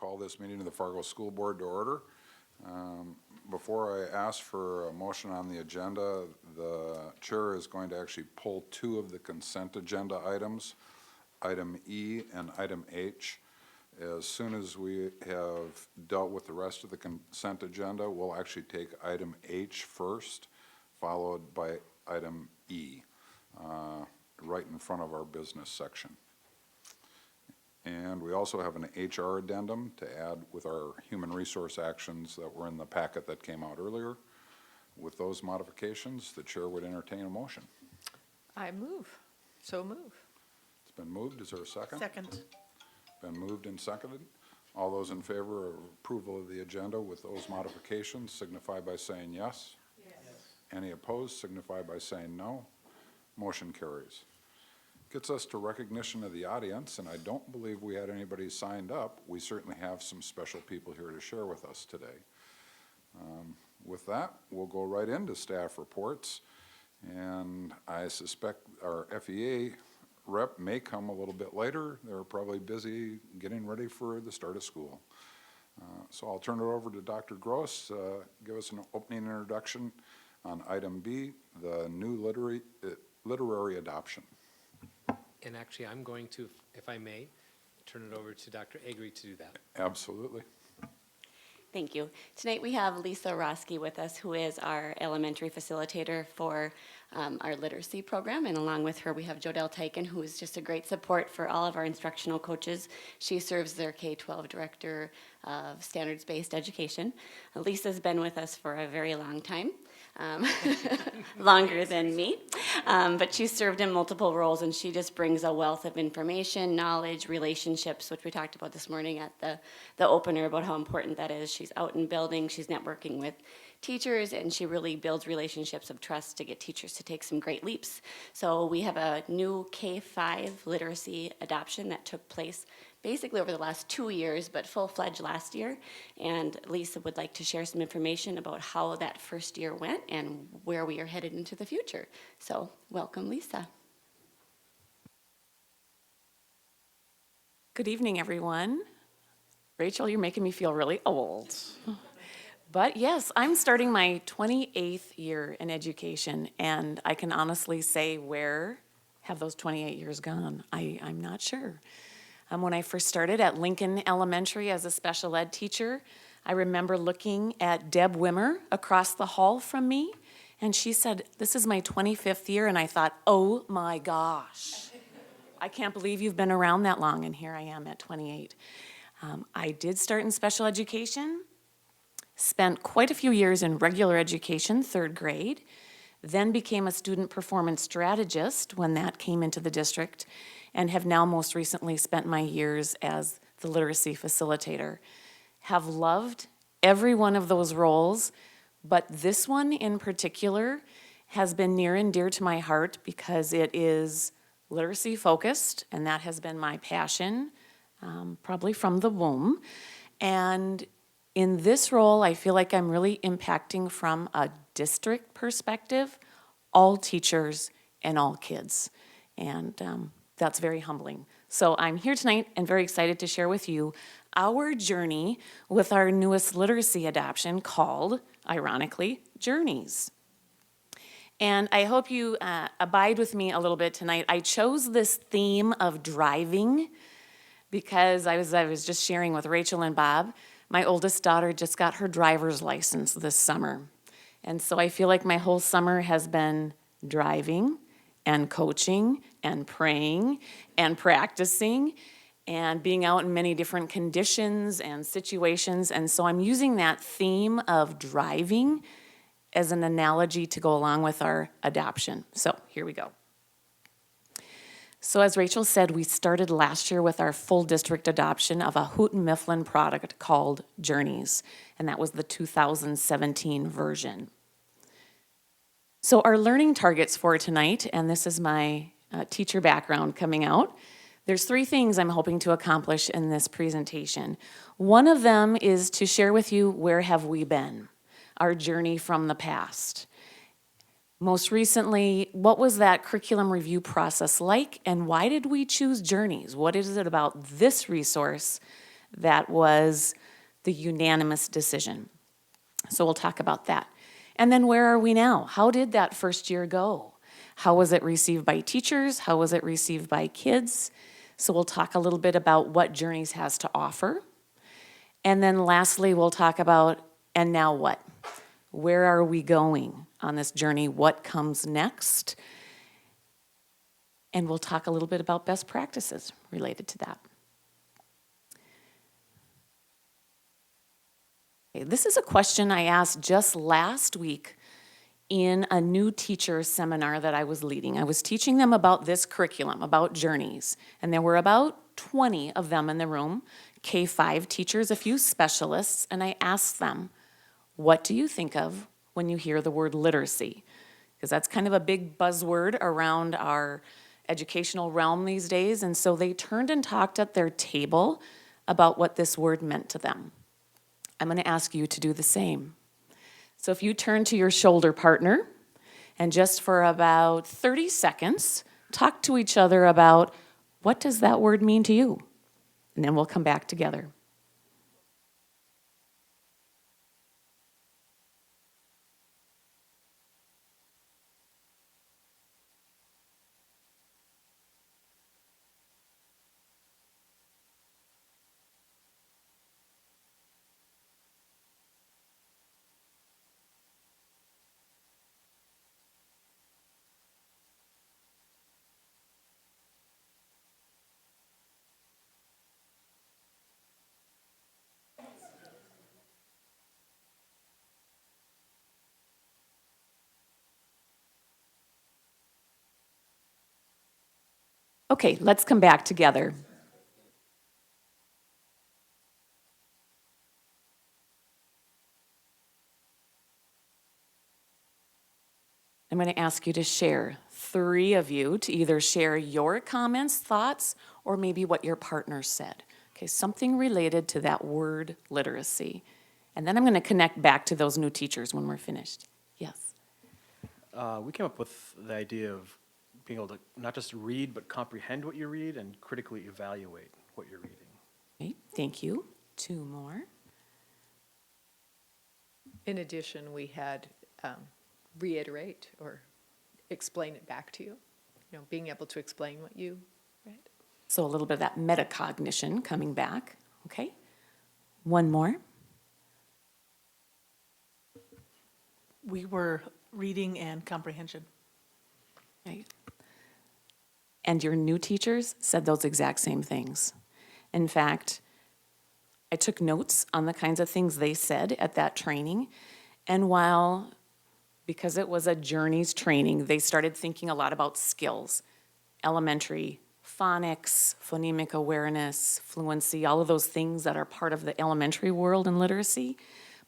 Call this meeting of the Fargo School Board to order. Before I ask for a motion on the agenda, the chair is going to actually pull two of the consent agenda items, item E and item H. As soon as we have dealt with the rest of the consent agenda, we'll actually take item H first, followed by item E, right in front of our business section. And we also have an HR addendum to add with our human resource actions that were in the packet that came out earlier. With those modifications, the chair would entertain a motion. I move. So move. It's been moved. Is there a second? Second. Been moved and seconded. All those in favor of approval of the agenda with those modifications signify by saying yes. Yes. Any opposed signify by saying no. Motion carries. Gets us to recognition of the audience, and I don't believe we had anybody signed up. We certainly have some special people here to share with us today. With that, we'll go right into staff reports, and I suspect our FEA rep may come a little bit later. They're probably busy getting ready for the start of school. So I'll turn it over to Dr. Gross, give us an opening introduction on item B, the new literary adoption. And actually, I'm going to, if I may, turn it over to Dr. Agri to do that. Absolutely. Thank you. Tonight we have Lisa Roski with us, who is our elementary facilitator for our literacy program, and along with her we have Jodelle Teichen, who is just a great support for all of our instructional coaches. She serves their K-12 director of standards-based education. Lisa's been with us for a very long time. Longer than me, but she's served in multiple roles, and she just brings a wealth of information, knowledge, relationships, which we talked about this morning at the opener about how important that is. She's out in buildings, she's networking with teachers, and she really builds relationships of trust to get teachers to take some great leaps. So we have a new K-5 literacy adoption that took place basically over the last 2 years, but full-fledged last year. And Lisa would like to share some information about how that first year went and where we are headed into the future. So welcome, Lisa. Good evening, everyone. Rachel, you're making me feel really old. But yes, I'm starting my 28th year in education, and I can honestly say, where have those 28 years gone? I'm not sure. When I first started at Lincoln Elementary as a special ed teacher, I remember looking at Deb Wimmer across the hall from me, and she said, "This is my 25th year," and I thought, oh my gosh, I can't believe you've been around that long, and here I am at 28. I did start in special education, spent quite a few years in regular education, 3rd grade, then became a student performance strategist when that came into the district, and have now most recently spent my years as the literacy facilitator. Have loved every one of those roles, but this one in particular has been near and dear to my heart because it is literacy focused, and that has been my passion, probably from the womb. And in this role, I feel like I'm really impacting from a district perspective, all teachers and all kids. And that's very humbling. So I'm here tonight and very excited to share with you our journey with our newest literacy adoption called, ironically, Journeys. And I hope you abide with me a little bit tonight. I chose this theme of driving because I was just sharing with Rachel and Bob. My oldest daughter just got her driver's license this summer. And so I feel like my whole summer has been driving and coaching and praying and practicing and being out in many different conditions and situations. And so I'm using that theme of driving as an analogy to go along with our adoption. So here we go. So as Rachel said, we started last year with our full district adoption of a Houghton Mifflin product called Journeys, and that was the 2017 version. So our learning targets for tonight, and this is my teacher background coming out, there's 3 things I'm hoping to accomplish in this presentation. One of them is to share with you where have we been, our journey from the past. Most recently, what was that curriculum review process like, and why did we choose Journeys? What is it about this resource that was the unanimous decision. So we'll talk about that. And then where are we now? How did that first year go? How was it received by teachers? How was it received by kids? So we'll talk a little bit about what Journeys has to offer. And then lastly, we'll talk about, and now what? Where are we going on this journey? What comes next? And we'll talk a little bit about best practices related to that. Okay, this is a question I asked just last week in a new teacher seminar that I was leading. I was teaching them about this curriculum, about Journeys, and there were about 20 of them in the room, K-5 teachers, a few specialists, and I asked them, what do you think of when you hear the word literacy? Because that's kind of a big buzzword around our educational realm these days, and so they turned and talked at their table about what this word meant to them. I'm going to ask you to do the same. So if you turn to your shoulder partner and just for about 30 seconds, talk to each other about what does that word mean to you? And then we'll come back together. Okay, let's come back together. I'm going to ask you to share, 3 of you, to either share your comments, thoughts, or maybe what your partner said. Okay, something related to that word literacy. And then I'm going to connect back to those new teachers when we're finished. Yes. We came up with the idea of being able to not just read, but comprehend what you read and critically evaluate what you're reading. Okay, thank you. 2 more. In addition, we had reiterate or explain it back to you, being able to explain what you read. So a little bit of that metacognition coming back. Okay. 1 more. We were reading and comprehension. Right. And your new teachers said those exact same things. In fact, I took notes on the kinds of things they said at that training. And because it was a Journeys training, they started thinking a lot about skills, elementary, phonics, phonemic awareness, fluency, all of those things that are part of the elementary world in literacy.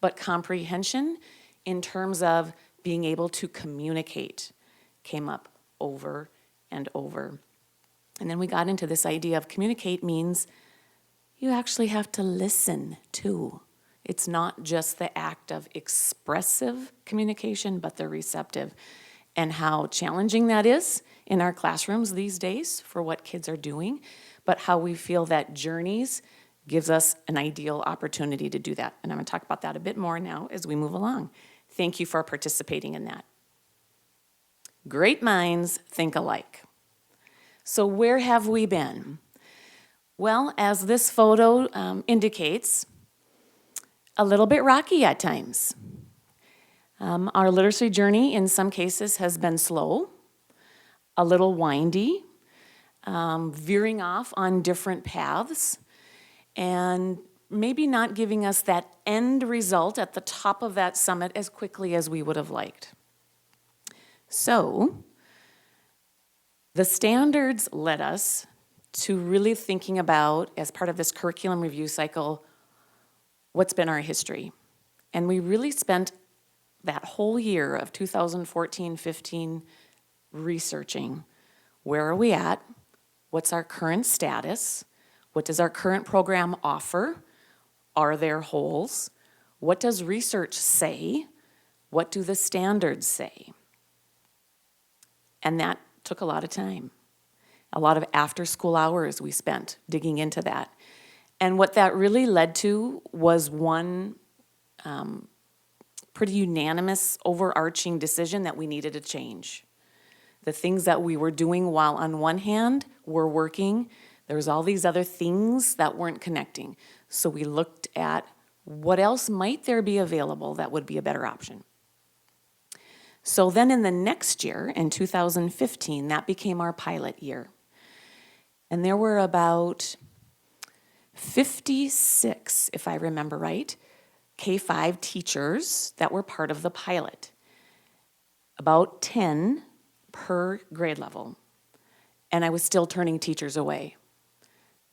But comprehension, in terms of being able to communicate, came up over and over. And then we got into this idea of communicate means you actually have to listen too. It's not just the act of expressive communication, but the receptive. And how challenging that is in our classrooms these days for what kids are doing, but how we feel that Journeys gives us an ideal opportunity to do that. And I'm going to talk about that a bit more now as we move along. Thank you for participating in that. Great minds think alike. So where have we been? Well, as this photo indicates, a little bit rocky at times. Our literacy journey in some cases has been slow, a little windy, veering off on different paths, and maybe not giving us that end result at the top of that summit as quickly as we would have liked. So, the standards led us to really thinking about, as part of this curriculum review cycle, what's been our history. And we really spent that whole year of 2014-15 researching where are we at, what's our current status, what does our current program offer, are there holes, what does research say, what do the standards say? And that took a lot of time. A lot of after-school hours we spent digging into that. And what that really led to was one pretty unanimous overarching decision that we needed to change. The things that we were doing while on one hand were working, there was all these other things that weren't connecting. So we looked at what else might there be available that would be a better option. So then in the next year, in 2015, that became our pilot year. And there were about 56, if I remember right, K-5 teachers that were part of the pilot. About 10 per grade level. And I was still turning teachers away.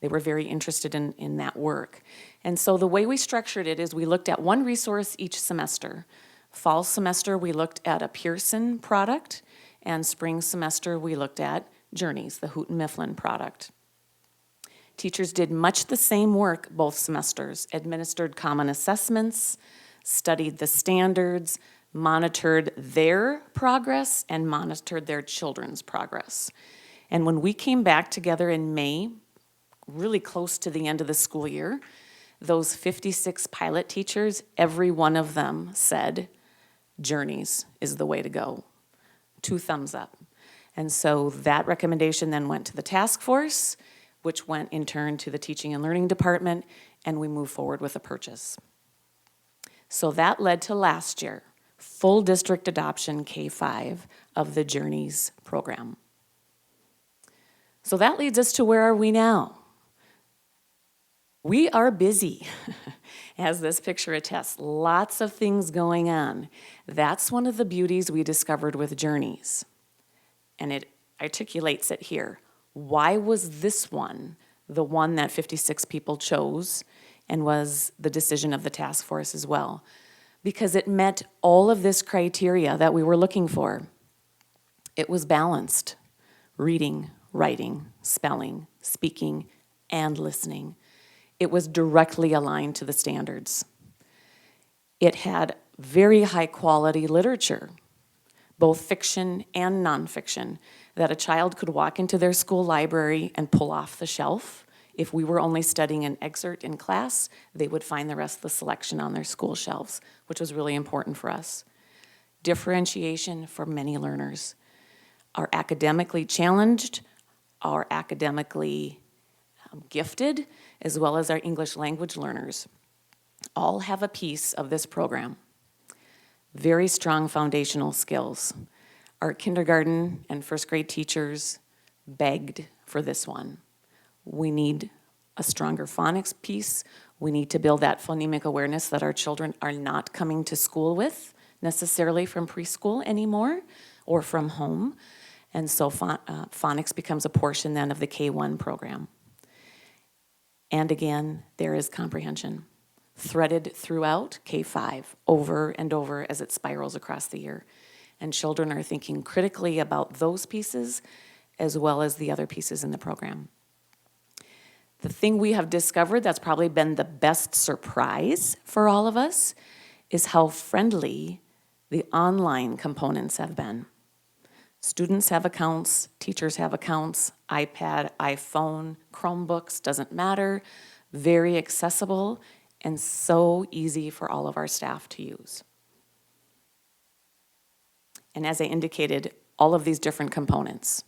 They were very interested in that work. And so the way we structured it is we looked at one resource each semester. Fall semester, we looked at a Pearson product, and spring semester, we looked at Journeys, the Houghton Mifflin product. Teachers did much the same work both semesters, administered common assessments, studied the standards, monitored their progress, and monitored their children's progress. And when we came back together in May, really close to the end of the school year, those 56 pilot teachers, every one of them said, Journeys is the way to go. 2 thumbs up. And so that recommendation then went to the task force, which went in turn to the teaching and learning department, and we moved forward with a purchase. So that led to last year, full district adoption K-5 of the Journeys program. So that leads us to where are we now? We are busy, as this picture attests, lots of things going on. That's one of the beauties we discovered with Journeys, and it articulates it here. Why was this one the one that 56 people chose and was the decision of the task force as well? Because it met all of this criteria that we were looking for. It was balanced, reading, writing, spelling, speaking, and listening. It was directly aligned to the standards. It had very high quality literature, both fiction and nonfiction, that a child could walk into their school library and pull off the shelf. If we were only studying an excerpt in class, they would find the rest of the selection on their school shelves, which was really important for us. Differentiation for many learners. Our academically challenged, our academically gifted, as well as our English language learners, all have a piece of this program. Very strong foundational skills. Our kindergarten and first grade teachers begged for this one. We need a stronger phonics piece. We need to build that phonemic awareness that our children are not coming to school with necessarily from preschool anymore or from home. And so phonics becomes a portion then of the K-1 program. And again, there is comprehension threaded throughout K-5 over and over as it spirals across the year. And children are thinking critically about those pieces as well as the other pieces in the program. The thing we have discovered that's probably been the best surprise for all of us is how friendly the online components have been. Students have accounts, teachers have accounts, iPad, iPhone, Chromebooks, doesn't matter, very accessible and so easy for all of our staff to use. And as I indicated, all of these different components.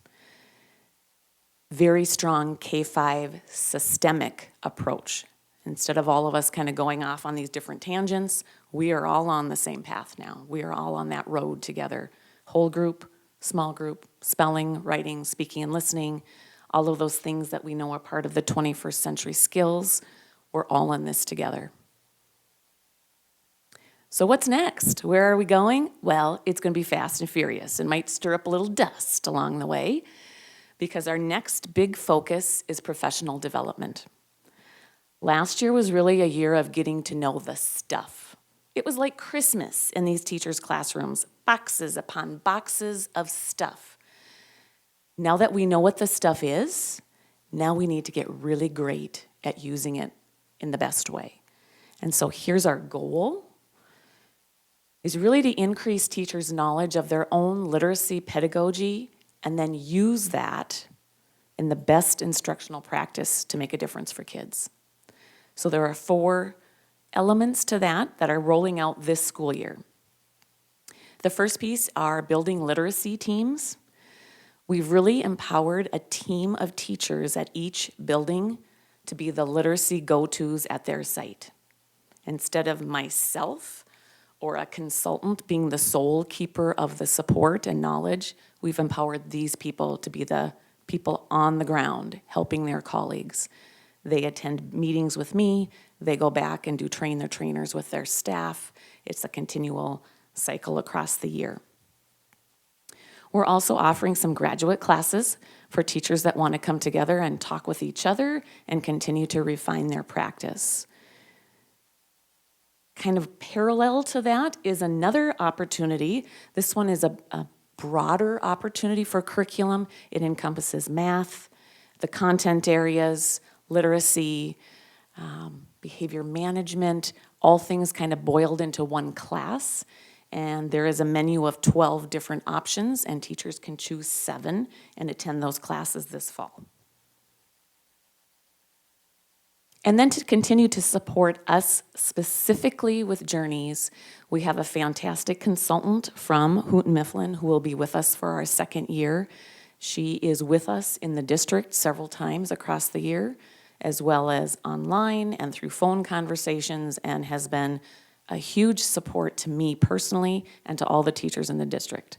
Very strong K-5 systemic approach. Instead of all of us kind of going off on these different tangents, we are all on the same path now. We are all on that road together. Whole group, small group, spelling, writing, speaking, and listening, all of those things that we know are part of the 21st century skills, we're all in this together. So what's next? Where are we going? Well, it's going to be fast and furious and might stir up a little dust along the way because our next big focus is professional development. Last year was really a year of getting to know the stuff. It was like Christmas in these teachers' classrooms, boxes upon boxes of stuff. Now that we know what the stuff is, now we need to get really great at using it in the best way. And so here's our goal, is really to increase teachers' knowledge of their own literacy pedagogy and then use that in the best instructional practice to make a difference for kids. So there are 4 elements to that are rolling out this school year. The first piece are building literacy teams. We've really empowered a team of teachers at each building to be the literacy go-tos at their site. Instead of myself or a consultant being the sole keeper of the support and knowledge, we've empowered these people to be the people on the ground helping their colleagues. They attend meetings with me, they go back and do train their trainers with their staff. It's a continual cycle across the year. We're also offering some graduate classes for teachers that want to come together and talk with each other and continue to refine their practice. Kind of parallel to that is another opportunity. This one is a broader opportunity for curriculum. It encompasses math, the content areas, literacy, behavior management, all things kind of boiled into one class. And there is a menu of 12 different options, and teachers can choose 7 and attend those classes this fall. And then to continue to support us specifically with Journeys, we have a fantastic consultant from Houghton Mifflin who will be with us for our 2nd year. She is with us in the district several times across the year, as well as online and through phone conversations, and has been a huge support to me personally and to all the teachers in the district.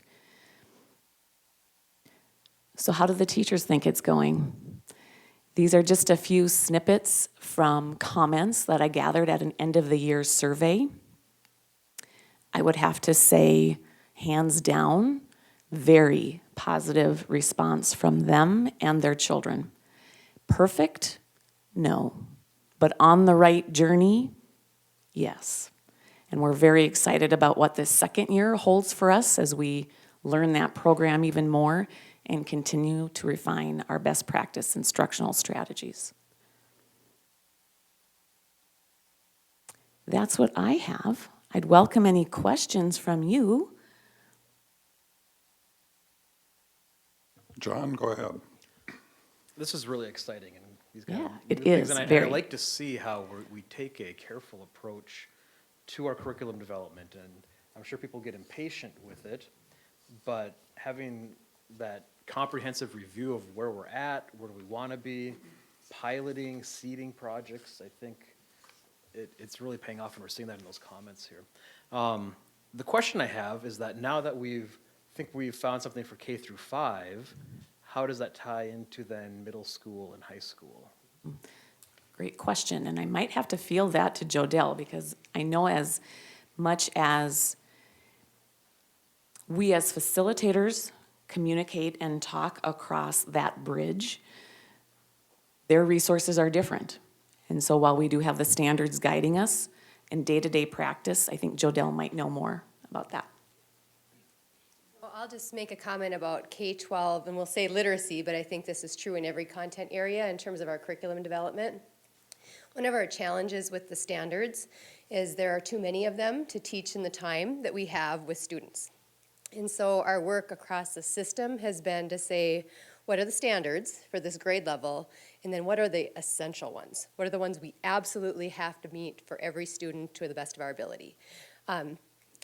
So how do the teachers think it's going? These are just a few snippets from comments that I gathered at an end of the year survey. I would have to say, hands down, very positive response from them and their children. Perfect? No. But on the right journey? Yes. And we're very excited about what this 2nd year holds for us as we learn that program even more and continue to refine our best practice instructional strategies. That's what I have. I'd welcome any questions from you. John, go ahead. This is really exciting, and these kind Yeah, of it new things, is, and I very. like to see how we take a careful approach to our curriculum development, and I'm sure people get impatient with it, but having that comprehensive review of where we're at, where do we want to be, piloting, seeding projects, I think it's really paying off, and we're seeing that in those comments here. The question I have is that now that we've found something for K through 5, how does that tie into then middle school and high school? Great question, and I might have to field that to Jodelle, because I know as much as we as facilitators communicate and talk across that bridge, their resources are different. And so while we do have the standards guiding us in day-to-day practice, I think Jodelle might know more about that. Well, I'll just make a comment about K-12, and we'll say literacy, but I think this is true in every content area in terms of our curriculum development. One of our challenges with the standards is there are too many of them to teach in the time that we have with students. And so our work across the system has been to say, what are the standards for this grade level, and then what are the essential ones? What are the ones we absolutely have to meet for every student to the best of our ability? And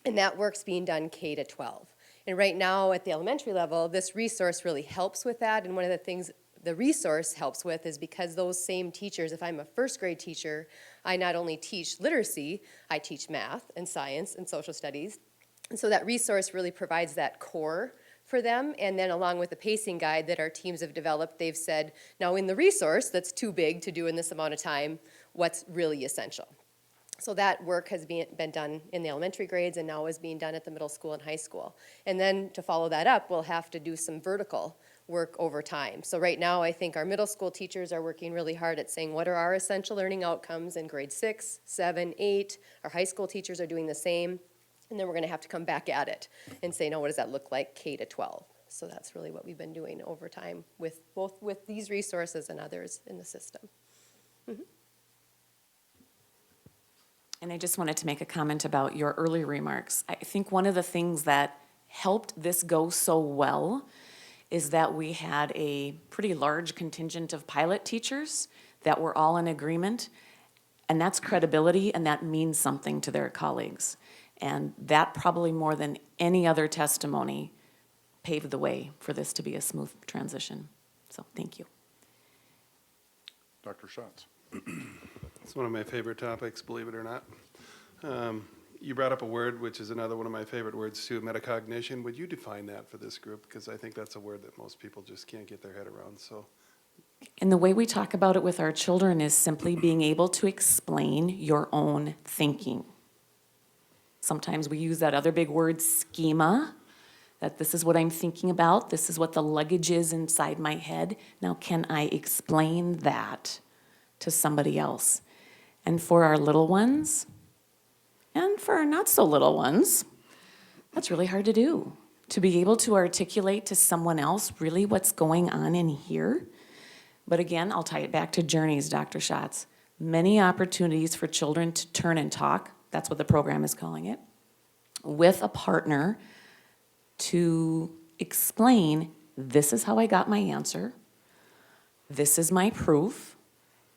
that work's being done K to 12. And right now at the elementary level, this resource really helps with that, and one of the things the resource helps with is because those same teachers, if I'm a 1st grade teacher, I not only teach literacy, I teach math and science and social studies. And so that resource really provides that core for them. And then along with the pacing guide that our teams have developed, they've said, now in the resource that's too big to do in this amount of time, what's really essential? So that work has been done in the elementary grades and now is being done at the middle school and high school. And then to follow that up, we'll have to do some vertical work over time. So right now, I think our middle school teachers are working really hard at saying, what are our essential learning outcomes in grade 6, 7, 8? Our high school teachers are doing the same. And then we're going to have to come back at it and say, no, what does that look like K to 12? So that's really what we've been doing over time with both with these resources and others in the system. Mm-hmm. And I just wanted to make a comment about your early remarks. I think one of the things that helped this go so well is that we had a pretty large contingent of pilot teachers that were all in agreement. And that's credibility, and that means something to their colleagues. And that probably more than any other testimony paved the way for this to be a smooth transition. So, thank you. Dr. Schatz? It's one of my favorite topics, believe it or not. You brought up a word, which is another one of my favorite words too, metacognition. Would you define that for this group? Because I think that's a word that most people just can't get their head around, so. And the way we talk about it with our children is simply being able to explain your own thinking. Sometimes we use that other big word, schema, that this is what I'm thinking about, this is what the luggage is inside my head. Now, can I explain that to somebody else? And for our little ones, and for our not so little ones, that's really hard to do. To be able to articulate to someone else really what's going on in here. But again, I'll tie it back to journeys, Dr. Schatz. Many opportunities for children to turn and talk, that's what the program is calling it, with a partner to explain, this is how I got my answer, this is my proof,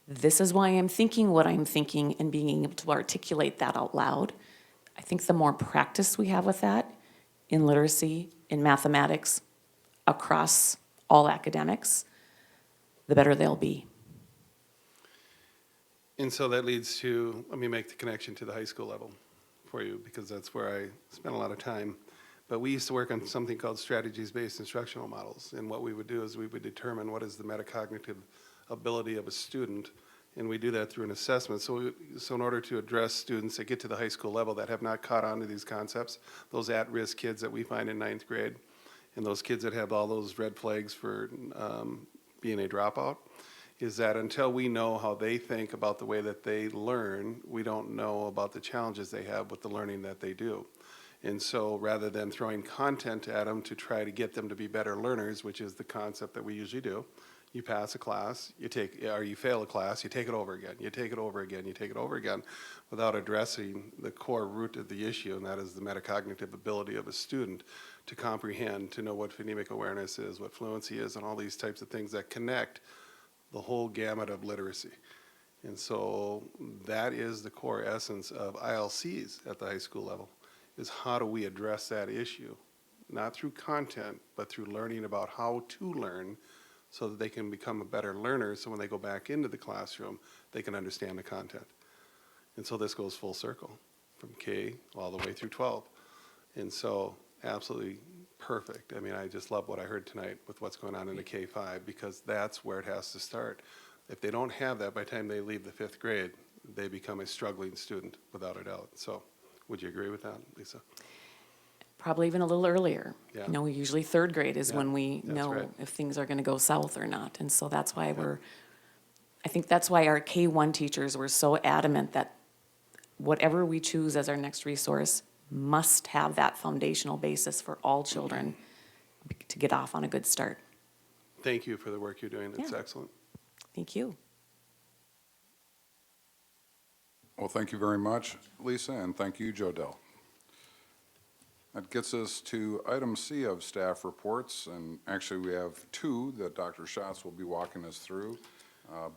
this is why I'm thinking what I'm thinking, and being able to articulate that out loud. I think the more practice we have with that in literacy, in mathematics, across all academics, the better they'll be. And so that leads to, let me make the connection to the high school level for you, because that's where I spent a lot of time. But we used to work on something called strategies-based instructional models. And what we would do is we would determine what is the metacognitive ability of a student, and we do that through an assessment. So in order to address students that get to the high school level that have not caught on to these concepts, those at-risk kids that we find in 9th grade, and those kids that have all those red flags for being a dropout, is that until we know how they think about the way that they learn, we don't know about the challenges they have with the learning that they do. And so rather than throwing content at them to try to get them to be better learners, which is the concept that we usually do, you pass a class, or you fail a class, you take it over again, you take it over again, you take it over again, without addressing the core root of the issue, and that is the metacognitive ability of a student to comprehend, to know what phonemic awareness is, what fluency is, and all these types of things that connect the whole gamut of literacy. And so that is the core essence of ILCs at the high school level, is how do we address that issue? Not through content, but through learning about how to learn, so that they can become a better learner, so when they go back into the classroom, they can understand the content. And so this goes full circle, from K all the way through 12. And so absolutely perfect. I mean, I just love what I heard tonight with what's going on in the K-5, because that's where it has to start. If they don't have that by the time they leave the 5th grade, they become a struggling student, without a doubt. So would you agree with that, Lisa? Probably even a little earlier. Yeah. You know, usually 3rd grade is Yeah, when we that's know right. if things are gonna go south or not. And so that's why I think that's why our K-1 teachers were so adamant that whatever we choose as our next resource must have that foundational basis for all children to get off on a good start. Thank you for the work you're doing. It's Yeah. excellent. Thank you. Well, thank you very much, Lisa, and thank you, Jodell. That gets us to item C of staff reports, and actually we have 2 that Dr. Schatz will be walking us through.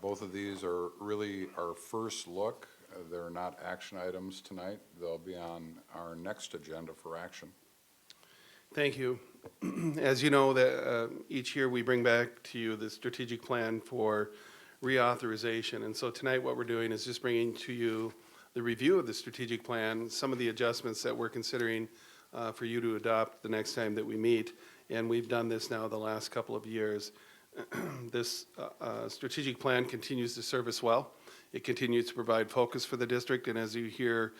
Both of these are really our first look. They're not action items tonight. They'll be on our next agenda for action. Thank you. As you know, that each year we bring back to you the strategic plan for reauthorization. And so tonight what we're doing is just bringing to you the review of the strategic plan, some of the adjustments that we're considering for you to adopt the next time that we meet. And we've done this now the last couple of years. This strategic plan continues to serve us well. It continues to provide focus for the district, and as you hear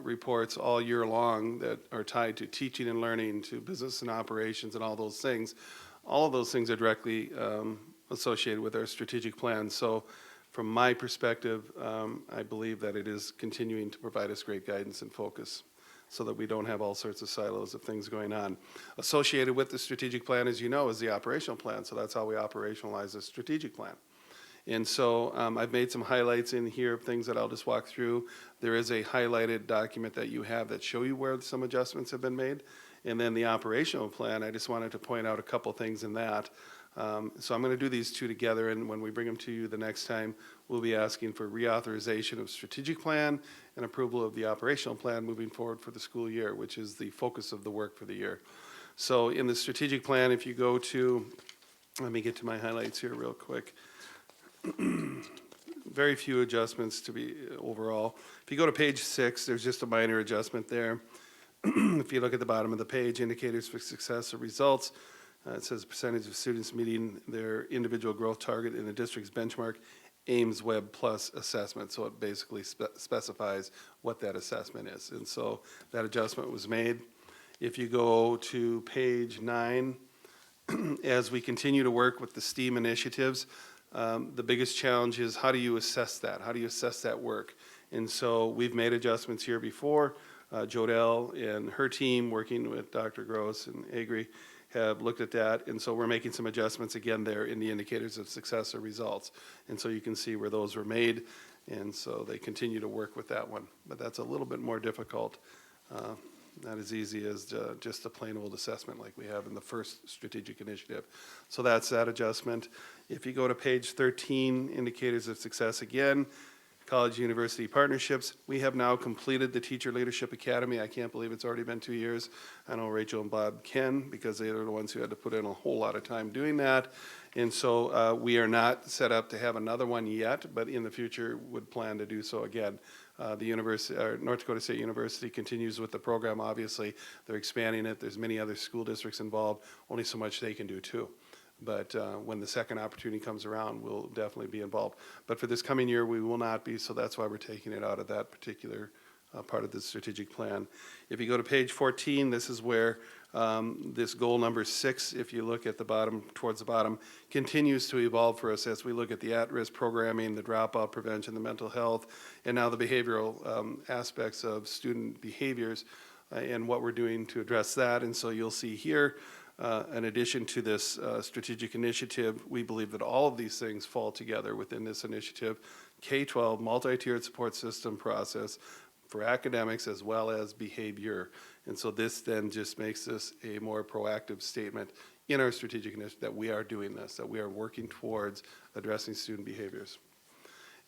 reports all year long that are tied to teaching and learning, to business and operations and all of those things are directly associated with our strategic plan. So from my perspective, I believe that it is continuing to provide us great guidance and focus, so that we don't have all sorts of silos of things going on. Associated with the strategic plan, as you know, is the operational plan. So that's how we operationalize the strategic plan. And so I've made some highlights in here of things that I'll just walk through. There is a highlighted document that you have that show you where some adjustments have been made. And then the operational plan, I just wanted to point out a couple things in that. So I'm going to do these two together, and when we bring them to you the next time, we'll be asking for reauthorization of strategic plan and approval of the operational plan moving forward for the school year, which is the focus of the work for the year. So in the strategic plan, if you go to, let me get to my highlights here real quick. Very few adjustments to be overall. If you go to page 6, there's just a minor adjustment there. If you look at the bottom of the page, indicators for success or results, it says percentage of students meeting their individual growth target in the district's benchmark Ames Web Plus assessment. So it basically specifies what that assessment is. And so that adjustment was made. If you go to page 9, as we continue to work with the STEAM initiatives, the biggest challenge is how do you assess that? How do you assess that work? And so we've made adjustments here before. Jodelle and her team, working with Dr. Gross and Agri, have looked at that. And so we're making some adjustments again there in the indicators of success or results. And so you can see where those were made. And so they continue to work with that one. But that's a little bit more difficult. Not as easy as just a plain old assessment like we have in the first strategic initiative. So that's that adjustment. If you go to page 13, indicators of success again, college-university partnerships, we have now completed the Teacher Leadership Academy. I can't believe it's already been 2 years. I know Rachel and Bob can, because they are the ones who had to put in a whole lot of time doing that. And so we are not set up to have another one yet, but in the future would plan to do so again. The university, North Dakota State University continues with the program, obviously. They're expanding it. There's many other school districts involved. Only so much they can do too. But when the second opportunity comes around, we'll definitely be involved. But for this coming year, we will not be, so that's why we're taking it out of that particular part of the strategic plan. If you go to page 14, this is where this goal number 6, if you look at the bottom, towards the bottom, continues to evolve for us as we look at the at-risk programming, the dropout prevention, the mental health, and now the behavioral aspects of student behaviors and what we're doing to address that. And so you'll see here, in addition to this strategic initiative, we believe that all of these things fall together within this initiative. K-12 multi-tiered support system process for academics as well as behavior. And so this then just makes this a more proactive statement in our strategic initiative that we are doing this, that we are working towards addressing student behaviors.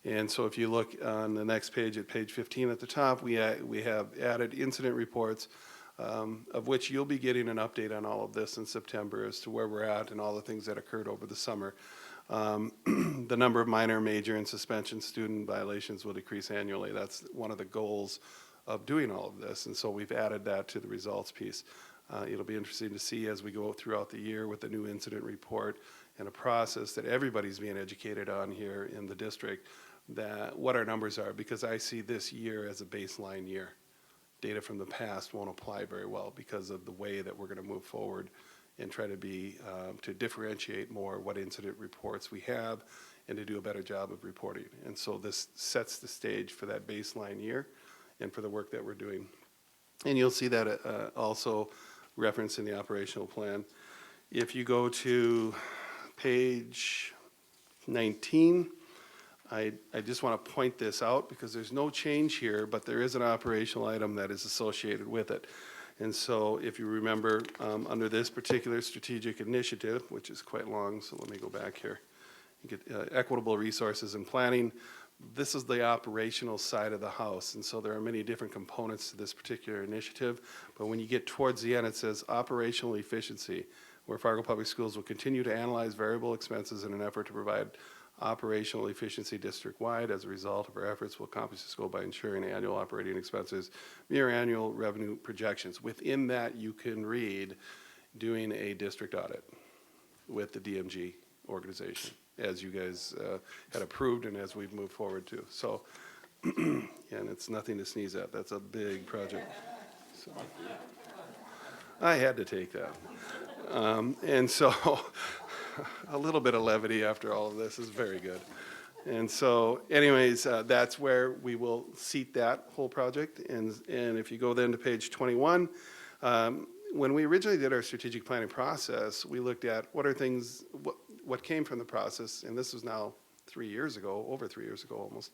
And so if you look on the next page, at page 15 at the top, we have added incident reports, of which you'll be getting an update on all of this in September as to where we're at and all the things that occurred over the summer. The number of minor, major, and suspension student violations will decrease annually. That's one of the goals of doing all of this, and so we've added that to the results piece. It'll be interesting to see as we go throughout the year with the new incident report and a process that everybody's being educated on here in the district, that what our numbers are, because I see this year as a baseline year. Data from the past won't apply very well because of the way that we're going to move forward and try to be, to differentiate more what incident reports we have and to do a better job of reporting. And so this sets the stage for that baseline year and for the work that we're doing. And you'll see that also referenced in the operational plan. If you go to page 19, I just want to point this out because there's no change here, but there is an operational item that is associated with it. And so if you remember, under this particular strategic initiative, which is quite long, so let me go back here. You get equitable resources and planning. This is the operational side of the house, and so there are many different components to this particular initiative. But when you get towards the end, it says operational efficiency, where Fargo Public Schools will continue to analyze variable expenses in an effort to provide operational efficiency district-wide. As a result of our efforts, we'll accomplish this goal by ensuring annual operating expenses mirror annual revenue projections. Within that, you can read doing a district audit with the DMG organization, as you guys had approved and as we've moved forward to. So, and it's nothing to sneeze at. That's a big project. So, I had to take that. And so a little bit of levity after all of this is very good. And so anyways, that's where we will seat that whole project. And if you go then to page 21, when we originally did our strategic planning process, we looked at what are things, what came from the process, and this was now 3 years ago, over 3 years ago almost.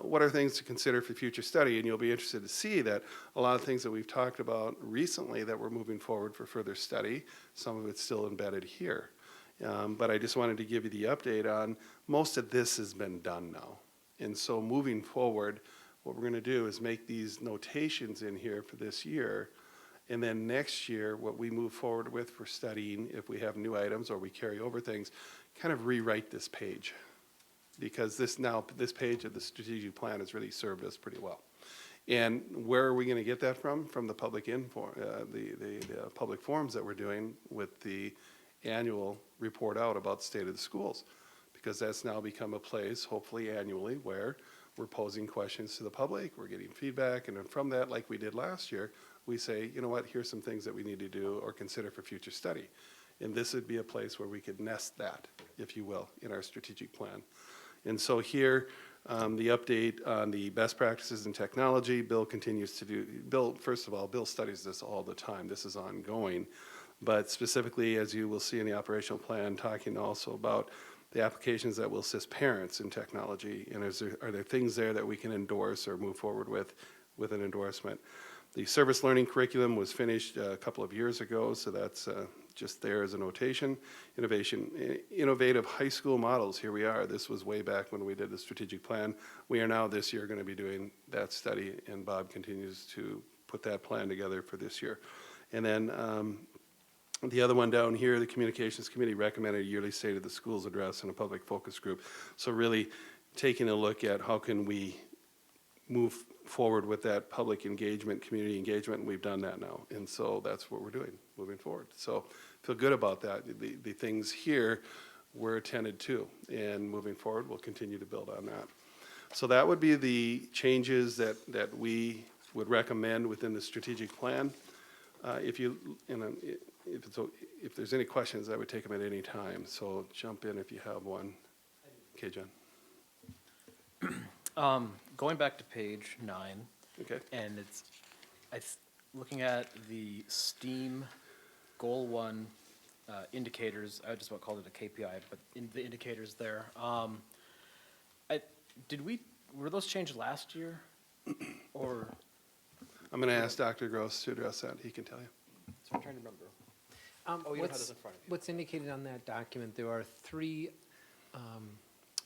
What are things to consider for future study? And you'll be interested to see that a lot of things that we've talked about recently that we're moving forward for further study, some of it's still embedded here. But I just wanted to give you the update on, most of this has been done now. And so moving forward, what we're going to do is make these notations in here for this year. And then next year, what we move forward with for studying, if we have new items or we carry over things, kind of rewrite this page. Because this page of the strategic plan has really served us pretty well. And where are we going to get that from? From the public the public forums that we're doing with the annual report out about the state of the schools. Because that's now become a place, hopefully annually, where we're posing questions to the public, we're getting feedback, and then from that, like we did last year, we say, you know what, here's some things that we need to do or consider for future study. And this would be a place where we could nest that, if you will, in our strategic plan. And so here, the update on the best practices in technology, Bill continues to do, first of all, Bill studies this all the time. This is ongoing. But specifically, as you will see in the operational plan, talking also about the applications that will assist parents in technology, and are there things there that we can endorse or move forward with an endorsement? The service learning curriculum was finished a couple of years ago, so that's just there as a notation. Innovative high school models, here we are. This was way back when we did the strategic plan. We are now this year going to be doing that study, and Bob continues to put that plan together for this year. And then the other one down here, the Communications Committee recommended a yearly State of the Schools address and a public focus group. So really taking a look at how can we move forward with that public engagement, community engagement, and we've done that now. And so that's what we're doing, moving forward. So feel good about that. The things here were attended to, and moving forward, we'll continue to build on that. So that would be the changes that we would recommend within the strategic plan. If there's any questions, I would take them at any time. So jump in if you have one. Okay, John. Going back to page 9. Okay. And looking at the STEAM Goal 1 indicators, I just about called it a KPI, but in the indicators there, were those changed last year? Or? I'm going to ask Dr. Gross to address that. He can tell you. So I'm trying to remember. You don't have this in front of you. What's indicated on that document, there are 3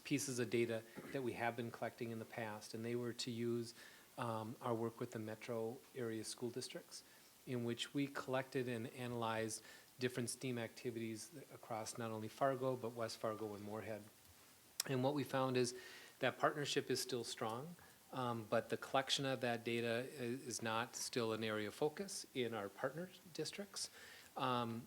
pieces of data that we have been collecting in the past, and they were to use our work with the metro area school districts, in which we collected and analyzed different STEAM activities across not only Fargo, but West Fargo and Moorhead. And what we found is that partnership is still strong, but the collection of that data is not still an area of focus in our partner districts.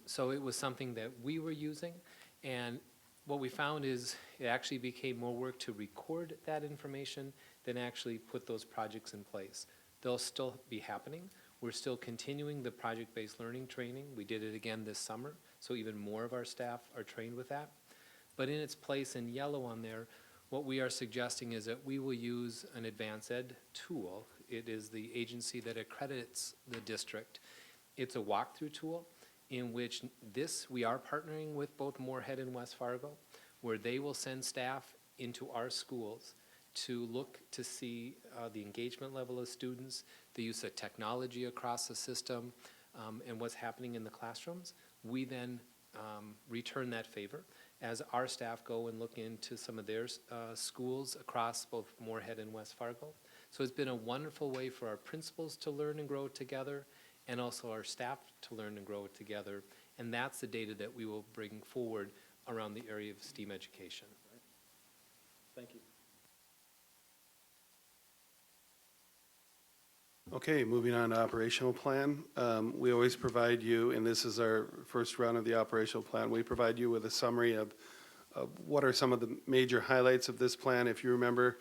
So it was something that we were using, and what we found is it actually became more work to record that information than actually put those projects in place. They'll still be happening. We're still continuing the project-based learning training. We did it again this summer, so even more of our staff are trained with that. But in its place in yellow on there, what we are suggesting is that we will use an advanced ed tool. It is the agency that accredits the district. It's a walkthrough tool in which we are partnering with both Moorhead and West Fargo, where they will send staff into our schools to look to see the engagement level of students, the use of technology across the system, and what's happening in the classrooms. We then return that favor as our staff go and look into some of their schools across both Moorhead and West Fargo. So it's been a wonderful way for our principals to learn and grow together, and also our staff to learn and grow together. And that's the data that we will bring forward around the area of STEAM education. Thank you. Okay, moving on to operational plan. We always provide you, and this is our first round of the operational plan, we provide you with a summary of what are some of the major highlights of this plan. If you remember,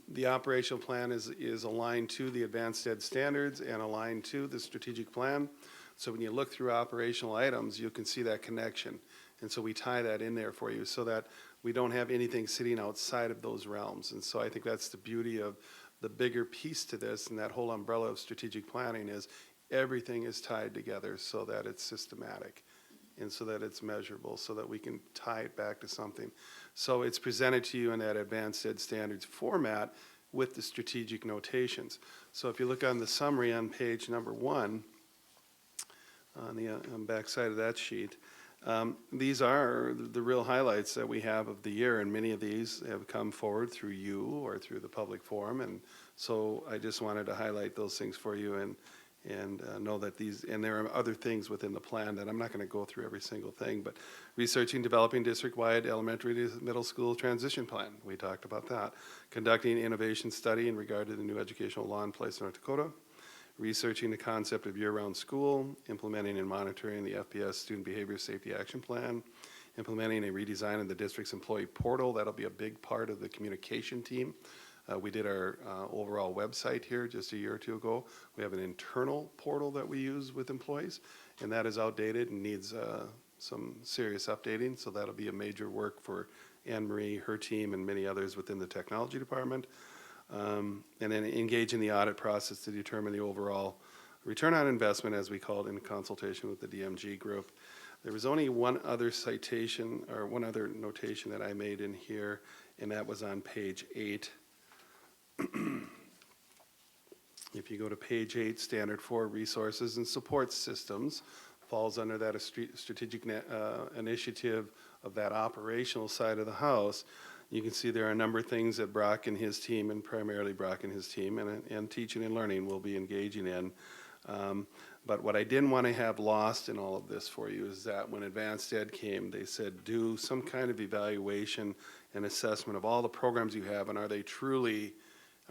the operational plan is aligned to the advanced ed standards and aligned to the strategic plan. So when you look through operational items, you can see that connection. And so we tie that in there for you so that we don't have anything sitting outside of those realms. And so I think that's the beauty of the bigger piece to this, and that whole umbrella of strategic planning is everything is tied together so that it's systematic and so that it's measurable, so that we can tie it back to something. So it's presented to you in that advanced ed standards format with the strategic notations. So if you look on the summary on page number 1, on the back side of that sheet, These are the real highlights that we have of the year, and many of these have come forward through you or through the public forum, and so I just wanted to highlight those things for you and know that these, and there are other things within the plan that I'm not going to go through every single thing, but researching, developing district-wide elementary to middle school transition plan, we talked about that. Conducting innovation study in regard to the new educational law in place in North Dakota. Researching the concept of year-round school, implementing and monitoring the FPS Student Behavior Safety Action Plan, implementing a redesign of the district's employee portal. That'll be a big part of the communication team. We did our overall website here just a year or two ago. We have an internal portal that we use with employees, and that is outdated and needs some serious updating, so that'll be a major work for Anne Marie, her team, and many others within the technology department. And then engage in the audit process to determine the overall return on investment, as we call it, in consultation with the DMG group. There was only one other citation, or one other notation that I made in here, and that was on page 8. If you go to page 8, Standard 4, Resources and Support Systems, falls under that strategic initiative of that operational side of the house. You can see there are a number of things that Brock and his team, and primarily Brock and his team, and teaching and learning will be engaging in. But what I didn't want to have lost in all of this for you is that when Advanced Ed came, they said, do some kind of evaluation and assessment of all the programs you have, and are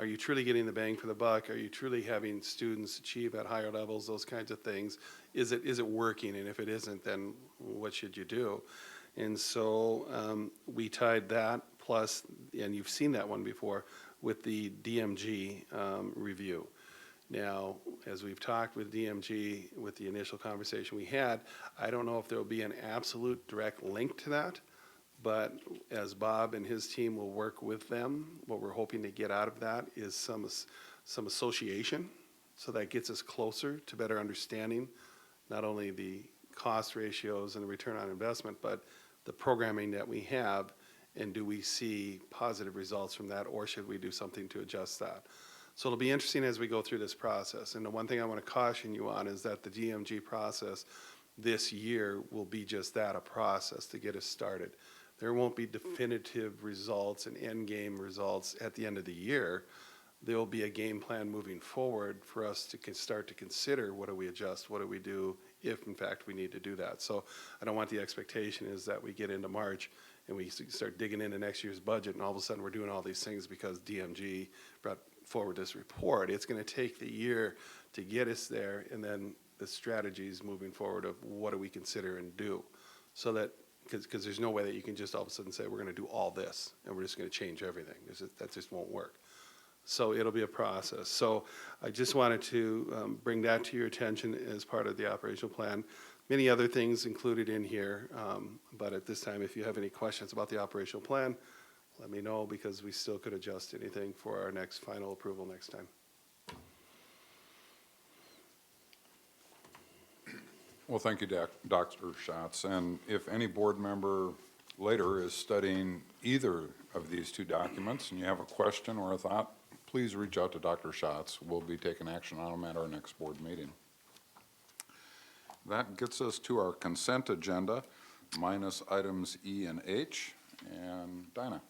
you truly getting the bang for the buck? Are you truly having students achieve at higher levels, those kinds of things? Is it working? And if it isn't, then what should you do? And so we tied that plus, and you've seen that one before, with the DMG review. Now, as we've talked with DMG, with the initial conversation we had, I don't know if there will be an absolute direct link to that, but as Bob and his team will work with them, what we're hoping to get out of that is some association, so that gets us closer to better understanding not only the cost ratios and the return on investment, but the programming that we have, and do we see positive results from that, or should we do something to adjust that? So it'll be interesting as we go through this process. And the one thing I want to caution you on is that the DMG process this year will be just that, a process to get us started. There won't be definitive results and end game results at the end of the year. There will be a game plan moving forward for us to start to consider, what do we adjust, what do we do if in fact we need to do that. So I don't want the expectation is that we get into March and we start digging into next year's budget and all of a sudden we're doing all these things because DMG brought forward this report. It's going to take the year to get us there, and then the strategies moving forward of what do we consider and do, so that because there's no way that you can just all of a sudden say we're going to do all this and we're just going to change everything. That just won't work. So it'll be a process. So I just wanted to bring that to your attention as part of the operational plan. Many other things included in here, but at this time, if you have any questions about the operational plan, let me know, because we still could adjust anything for our next final approval next time. Well, thank you, Dr. Schatz. And if any board member later is studying either of these two documents and you have a question or a thought, please reach out to Dr. Schatz. We'll be taking action on them at our next board meeting. That gets us to our consent agenda, minus items E and H. And Dinah.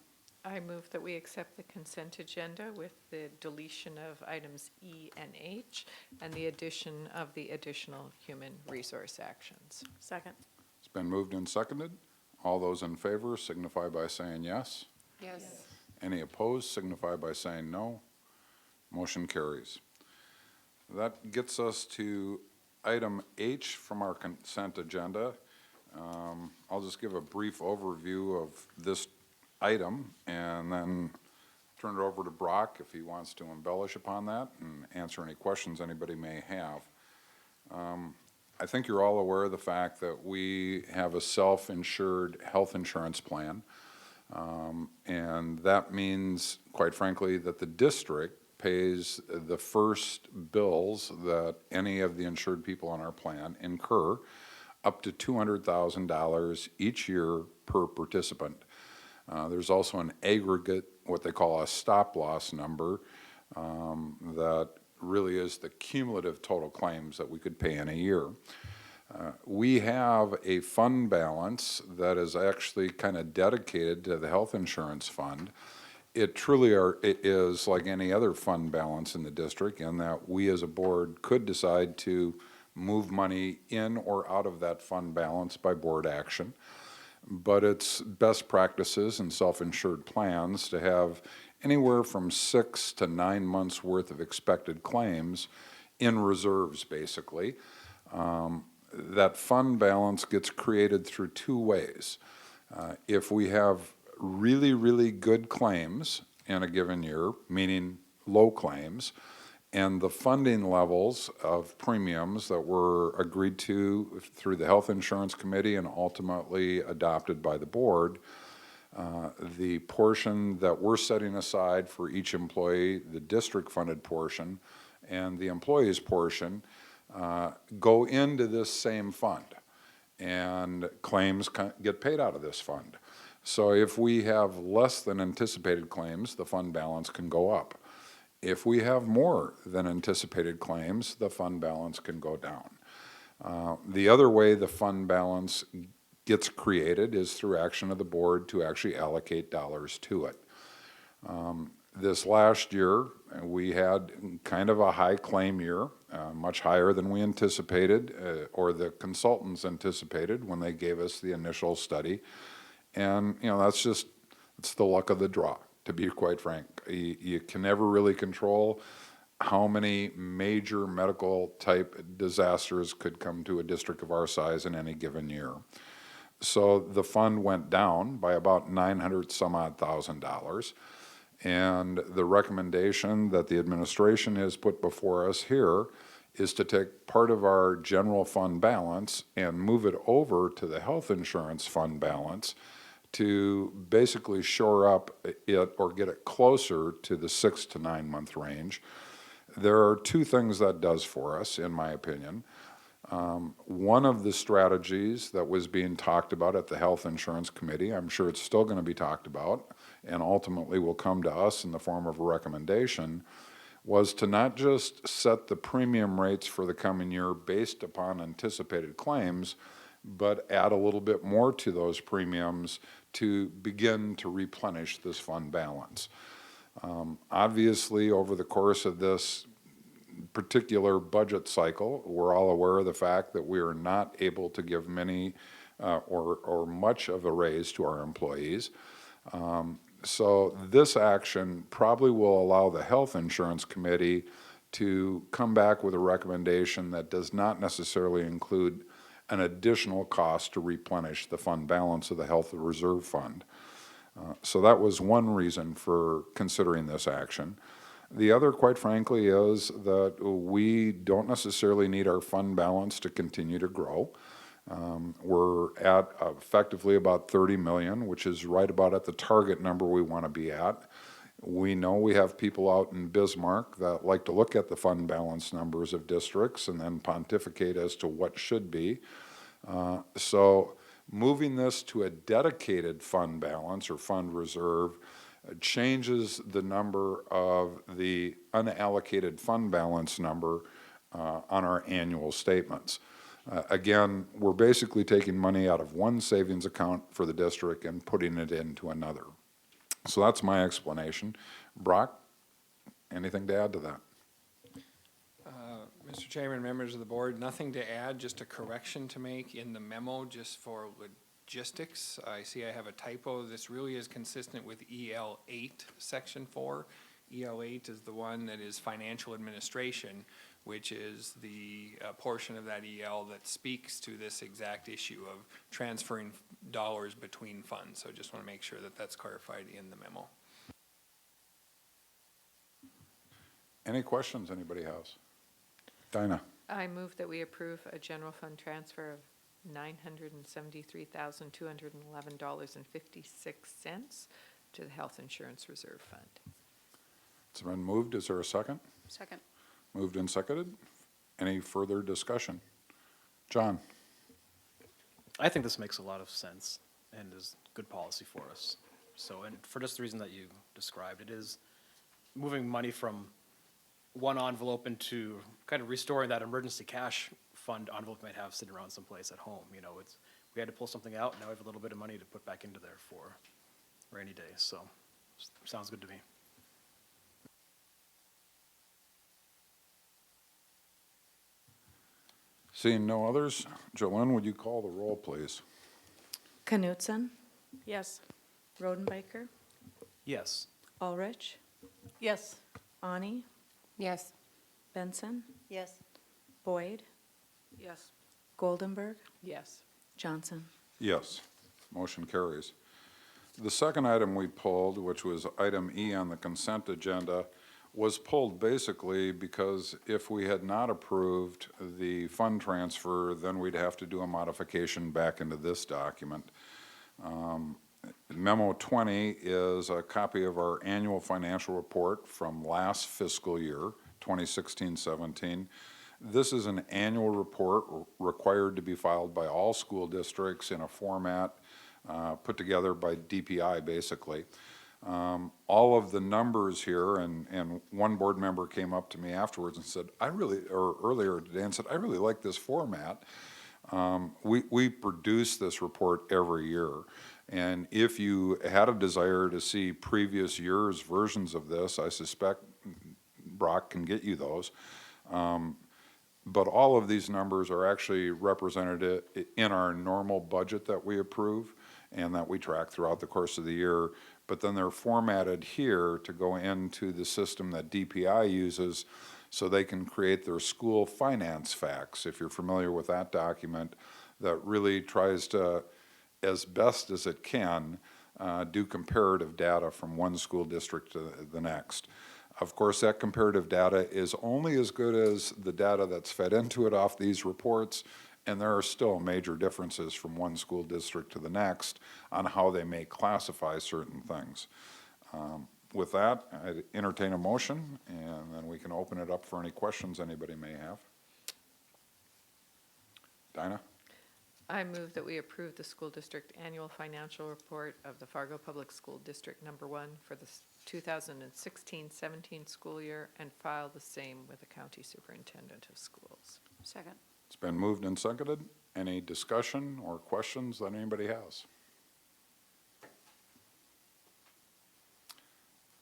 I move that we accept the consent agenda with the deletion of items E and H and the addition of the additional human resource actions. Second. It's been moved and seconded. All those in favor signify by saying yes. Yes. Any opposed signify by saying no. Motion carries. That gets us to item H from our consent agenda. I'll just give a brief overview of this item and then turn it over to Brock if he wants to embellish upon that and answer any questions anybody may have. I think you're all aware of the fact that we have a self-insured health insurance plan. And that means, quite frankly, that the district pays the first bills that any of the insured people on our plan incur, up to $200,000 each year per participant. There's also an aggregate, what they call a stop-loss number, that really is the cumulative total claims that we could pay in a year. We have a fund balance that is actually kind of dedicated to the health insurance fund. It truly it is like any other fund balance in the district in that we as a board could decide to move money in or out of that fund balance by board action. But it's best practices and self-insured plans to have anywhere from 6 to 9 months worth of expected claims in reserves, basically. That fund balance gets created through two ways. If we have really, really good claims in a given year, meaning low claims, and the funding levels of premiums that were agreed to through the Health Insurance Committee and ultimately adopted by the board, the portion that we're setting aside for each employee, the district-funded portion, and the employee's portion, go into this same fund, and claims get paid out of this fund. So if we have less than anticipated claims, the fund balance can go up. If we have more than anticipated claims, the fund balance can go down. The other way the fund balance gets created is through action of the board to actually allocate dollars to it. This last year, we had kind of a high claim year, much higher than we anticipated, or the consultants anticipated when they gave us the initial study. And, it's the luck of the draw, to be quite frank. You can never really control how many major medical type disasters could come to a district of our size in any given year. So the fund went down by about $900,000. And the recommendation that the administration has put before us here is to take part of our general fund balance and move it over to the health insurance fund balance to basically shore up it or get it closer to the 6 to 9 month range. There are two things that does for us, in my opinion. One of the strategies that was being talked about at the Health Insurance Committee, I'm sure it's still going to be talked about, and ultimately will come to us in the form of a recommendation, was to not just set the premium rates for the coming year based upon anticipated claims, but add a little bit more to those premiums to begin to replenish this fund balance. Obviously, over the course of this particular budget cycle, we're all aware of the fact that we are not able to give many or much of a raise to our employees. So this action probably will allow the Health Insurance Committee to come back with a recommendation that does not necessarily include an additional cost to replenish the fund balance of the Health Reserve Fund. So that was one reason for considering this action. The other, quite frankly, is that we don't necessarily need our fund balance to continue to grow. We're at effectively about 30 million, which is right about at the target number we want to be at. We know we have people out in Bismarck that like to look at the fund balance numbers of districts and then pontificate as to what should be. So moving this to a dedicated fund balance or fund reserve changes the number of the unallocated fund balance number on our annual statements. Again, we're basically taking money out of one savings account for the district and putting it into another. So that's my explanation. Brock, anything to add to that? Mr. Chairman, members of the board, nothing to add, just a correction to make in the memo just for logistics. I see I have a typo. This really is consistent with EL 8, Section 4. EL 8 is the one that is financial administration, which is the portion of that EL that speaks to this exact issue of transferring dollars between funds. So just want to make sure that that's clarified in the memo. Any questions anybody has? Dinah? I move that we approve a general fund transfer of $973,211.56 to the Health Insurance Reserve Fund. It's been moved. Is there a second? Second. Moved and seconded. Any further discussion? John? I think this makes a lot of sense and is good policy for us. So, and for just the reason that you described, it is moving money from one envelope into kind of restoring that emergency cash fund envelope you might have sitting around someplace at home, you know, it's, we had to pull something out, now we have a little bit of money to put back into there for rainy days, so, sounds good to me. Seeing no others, Jolene, would you call the roll, please? Knutson? Yes. Rodenbacher? Yes. Ulrich? Yes. Ani? Yes. Benson? Yes. Boyd? Yes. Goldenberg? Yes. Johnson? Yes, motion carries. The second item we pulled, which was item E on the consent agenda, was pulled basically because if we had not approved the fund transfer, then we'd have to do a modification back into this document. Memo 20 is a copy of our annual financial report from last fiscal year, 2016-17. This is an annual report required to be filed by all school districts in a format put together by DPI, basically. All of the numbers here, and one board member came up to me afterwards and said, or earlier today, and said, I really like this format. We produce this report every year. And if you had a desire to see previous years' versions of this, I suspect Brock can get you those. But all of these numbers are actually represented in our normal budget that we approve and that we track throughout the course of the year. But then they're formatted here to go into the system that DPI uses so they can create their school finance facts, if you're familiar with that document, that really tries to, as best as it can, do comparative data from one school district to the next. Of course, that comparative data is only as good as the data that's fed into it off these reports, and there are still major differences from one school district to the next on how they may classify certain things. With that, I'd entertain a motion, and then we can open it up for any questions anybody may have. Dinah? I move that we approve the school district annual financial report of the Fargo Public School District Number 1 for the 2016-17 school year and file the same with the county superintendent of schools. Second. It's been moved and seconded. Any discussion or questions that anybody has?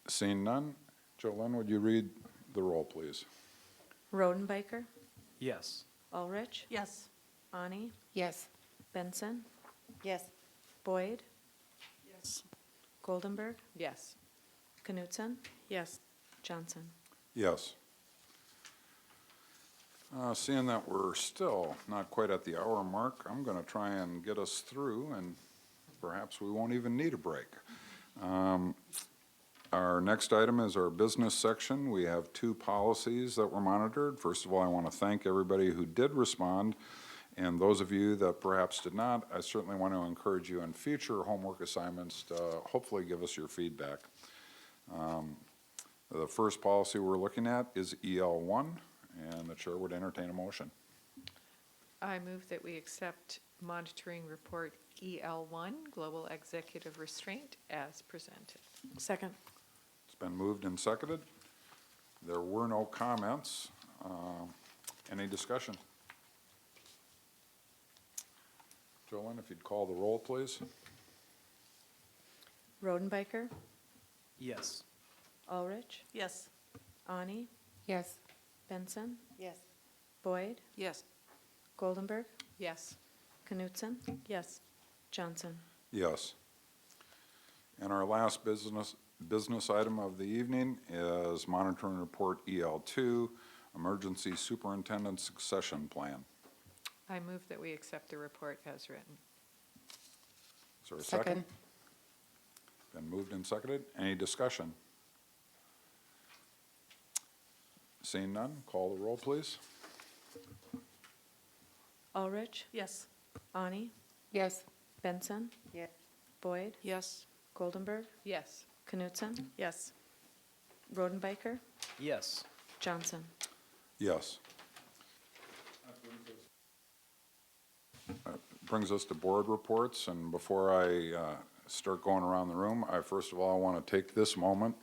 Seeing none, Jolene, would you read the roll, please? Rodenbacher? Yes. Ulrich? Yes. Ani? Yes. Benson? Yes. Boyd? Yes. Goldenberg? Yes. Knutson? Yes. Johnson? Yes. Seeing that we're still not quite at the hour mark, I'm going to try and get us through, and perhaps we won't even need a break. Our next item is our business section. We have 2 policies that were monitored. First of all, I want to thank everybody who did respond, and those of you that perhaps did not, I certainly want to encourage you in future homework assignments to hopefully give us your feedback. The first policy we're looking at is EL1, and the chair would entertain a motion. I move that we accept monitoring report EL1, Global Executive Restraint, as presented. Second. It's been moved and seconded. There were no comments. Any discussion? Jolene, if you'd call the roll, please. Rodenbacher? Yes. Ulrich? Yes. Ani? Yes. Benson? Yes. Boyd? Yes. Goldenberg? Yes. Knutson? Yes. Johnson? Yes. And our last business item of the evening is monitoring report EL2, Emergency Superintendent Succession Plan. I move that we accept the report as written. Is there a second? Been moved and seconded. Any discussion? Seeing none, call the roll, please. Ulrich? Yes. Ani? Yes. Benson? Yes. Boyd? Yes. Goldenberg? Yes. Knutson? Yes. Rodenbacher? Yes. Johnson? Yes. Brings us to board reports, and before I start going around the room, first of all, I want to take this moment,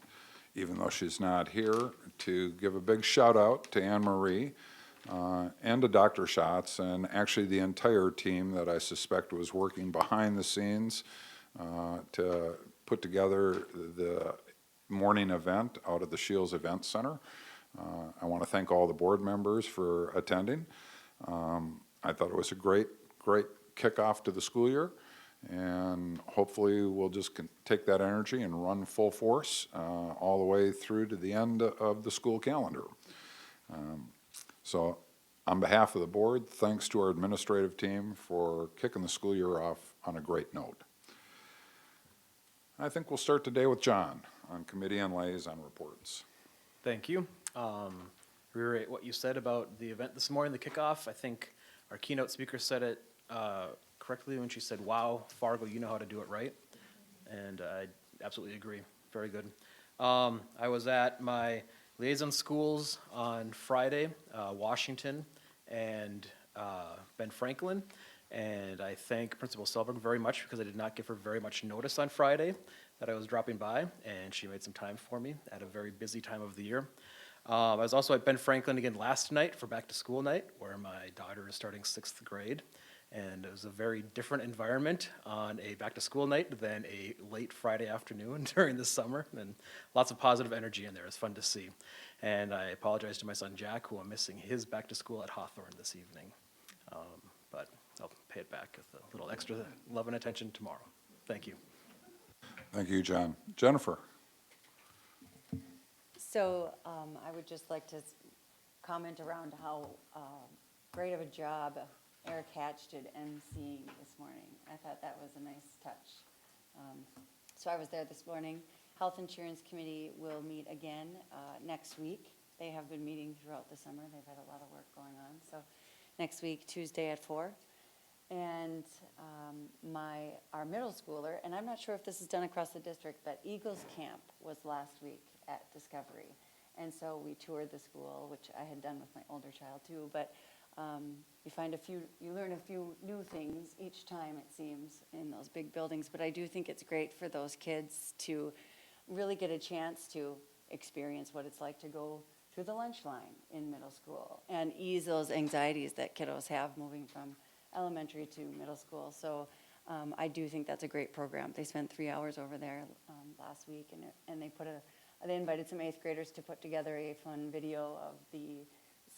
even though she's not here, to give a big shout out to Anne Marie. and to Dr. Schatz, and actually the entire team that I suspect was working behind the scenes to put together the morning event out at the Shields Event Center. I want to thank all the board members for attending. I thought it was a great kickoff to the school year, and hopefully we'll just take that energy and run full force all the way through to the end of the school calendar. So on behalf of the board, thanks to our administrative team for kicking the school year off on a great note. I think we'll start today with John on committee and liaison reports. Thank you. Reiterate what you said about the event this morning, the kickoff. I think our keynote speaker said it correctly when she said, "Wow, Fargo, you know how to do it right." And I absolutely agree. Very good. I was at my liaison schools on Friday, Washington and Ben Franklin. And I thank Principal Selberg very much because I did not give her very much notice on Friday that I was dropping by, and she made some time for me at a very busy time of the year. I was also at Ben Franklin again last night for back to school night, where my daughter is starting 6th grade. And it was a very different environment on a back to school night than a late Friday afternoon during the summer, and lots of positive energy in there. It's fun to see. And I apologize to my son Jack, who I'm missing his back to school at Hawthorne this evening. But I'll pay it back with a little extra love and attention tomorrow. Thank you. Thank you, John. Jennifer? So I would just like to comment around how great of a job Eric Hatch did emceeing this morning. I thought that was a nice touch. So I was there this morning. Health Insurance Committee will meet again next week. They have been meeting throughout the summer. They've had a lot of work going on. So next week, Tuesday at 4. And our middle schooler, and I'm not sure if this is done across the district, but Eagles Camp was last week at Discovery. And so we toured the school, which I had done with my older child too, but you learn a few new things each time, it seems, in those big buildings. But I do think it's great for those kids to really get a chance to experience what it's like to go through the lunch line in middle school and ease those anxieties that kiddos have moving from elementary to middle school. So I do think that's a great program. They spent 3 hours over there last week, and they invited some 8th graders to put together a fun video of the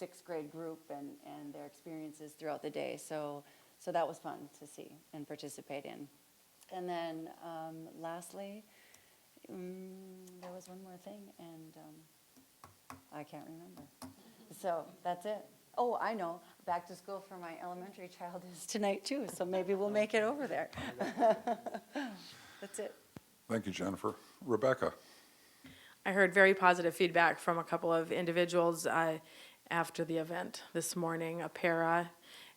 6th grade group and their experiences throughout the day. So that was fun to see and participate in. And then lastly, there was one more thing, and I can't remember. So that's it. Oh, I know. Back to school for my elementary child is tonight too, so maybe we'll make it over there. That's it. Thank you, Jennifer. Rebecca? I heard very positive feedback from a couple of individuals after the event this morning, a para,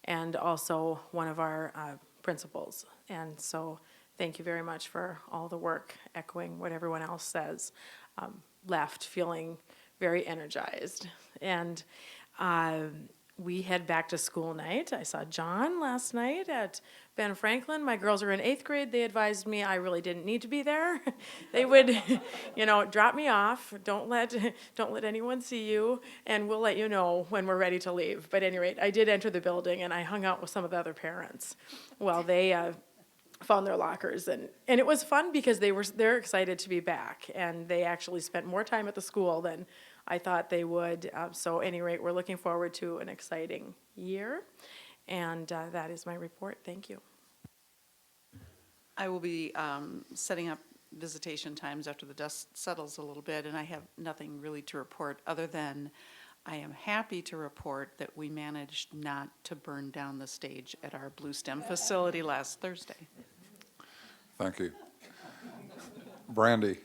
and also one of our principals. And so thank you very much for all the work, echoing what everyone else says. Left feeling very energized. And we had back to school night. I saw John last night at Ben Franklin. My girls are in 8th grade. They advised me I really didn't need to be there. They would, drop me off. Don't let anyone see you, and we'll let you know when we're ready to leave. But at any rate, I did enter the building, and I hung out with some of the other parents while they found their lockers, and it was fun because they're excited to be back, and they actually spent more time at the school than I thought they would. So at any rate, we're looking forward to an exciting year, and that is my report. Thank you. I will be setting up visitation times after the dust settles a little bit, and I have nothing really to report other than I am happy to report that we managed not to burn down the stage at our Blue STEM facility last Thursday. Thank you. Brandy?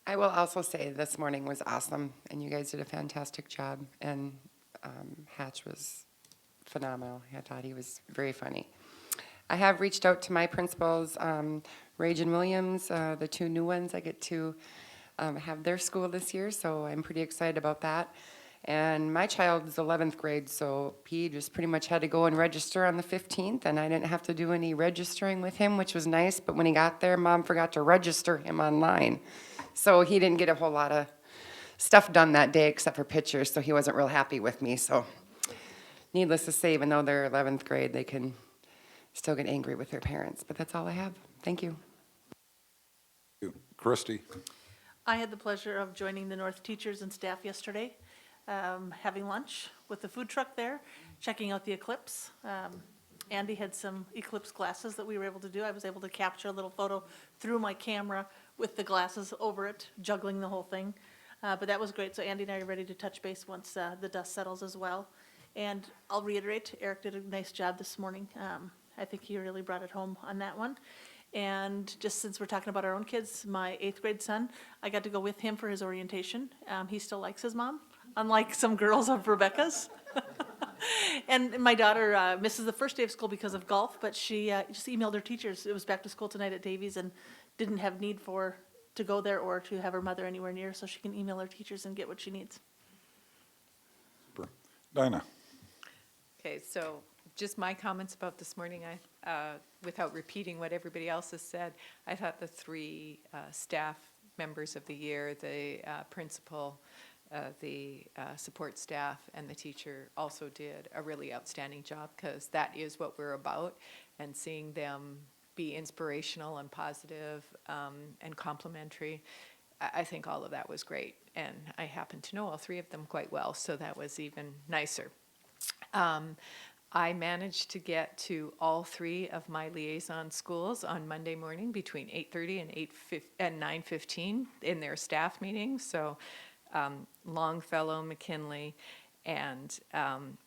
I will also say this morning was awesome, and you guys did a fantastic job, and Hatch was phenomenal. I thought he was very funny. I have reached out to my principals, Rage and Williams, the 2 new ones. I get to have their school this year, so I'm pretty excited about that. And my child is 11th grade, so he just pretty much had to go and register on the 15th, and I didn't have to do any registering with him, which was nice. But when he got there, Mom forgot to register him online. So he didn't get a whole lot of stuff done that day except for pictures, so he wasn't real happy with me. So needless to say, even though they're 11th grade, they can still get angry with their parents. But that's all I have. Thank you. Christie? I had the pleasure of joining the North teachers and staff yesterday, having lunch with the food truck there, checking out the eclipse. Andy had some eclipse glasses that we were able to do. I was able to capture a little photo through my camera with the glasses over it, juggling the whole thing. But that was great. So Andy and I are ready to touch base once the dust settles as well. And I'll reiterate, Eric did a nice job this morning. I think he really brought it home on that one. And just since we're talking about our own kids, my 8th grade son, I got to go with him for his orientation. He still likes his mom, unlike some girls of Rebecca's. And my daughter misses the first day of school because of golf, but she just emailed her teachers. It was back to school tonight at Davies and didn't have need to go there or to have her mother anywhere near, so she can email her teachers and get what she needs. Super. Dinah? Okay, so just my comments about this morning, without repeating what everybody else has said, I thought the 3 staff members of the year, the principal, the support staff, and the teacher also did a really outstanding job, because that is what we're about, and seeing them be inspirational and positive and complimentary. I think all of that was great, and I happen to know all 3 of them quite well, so that was even nicer. I managed to get to all 3 of my liaison schools on Monday morning between 8:30 and 9:15 in their staff meetings. So Longfellow, McKinley, and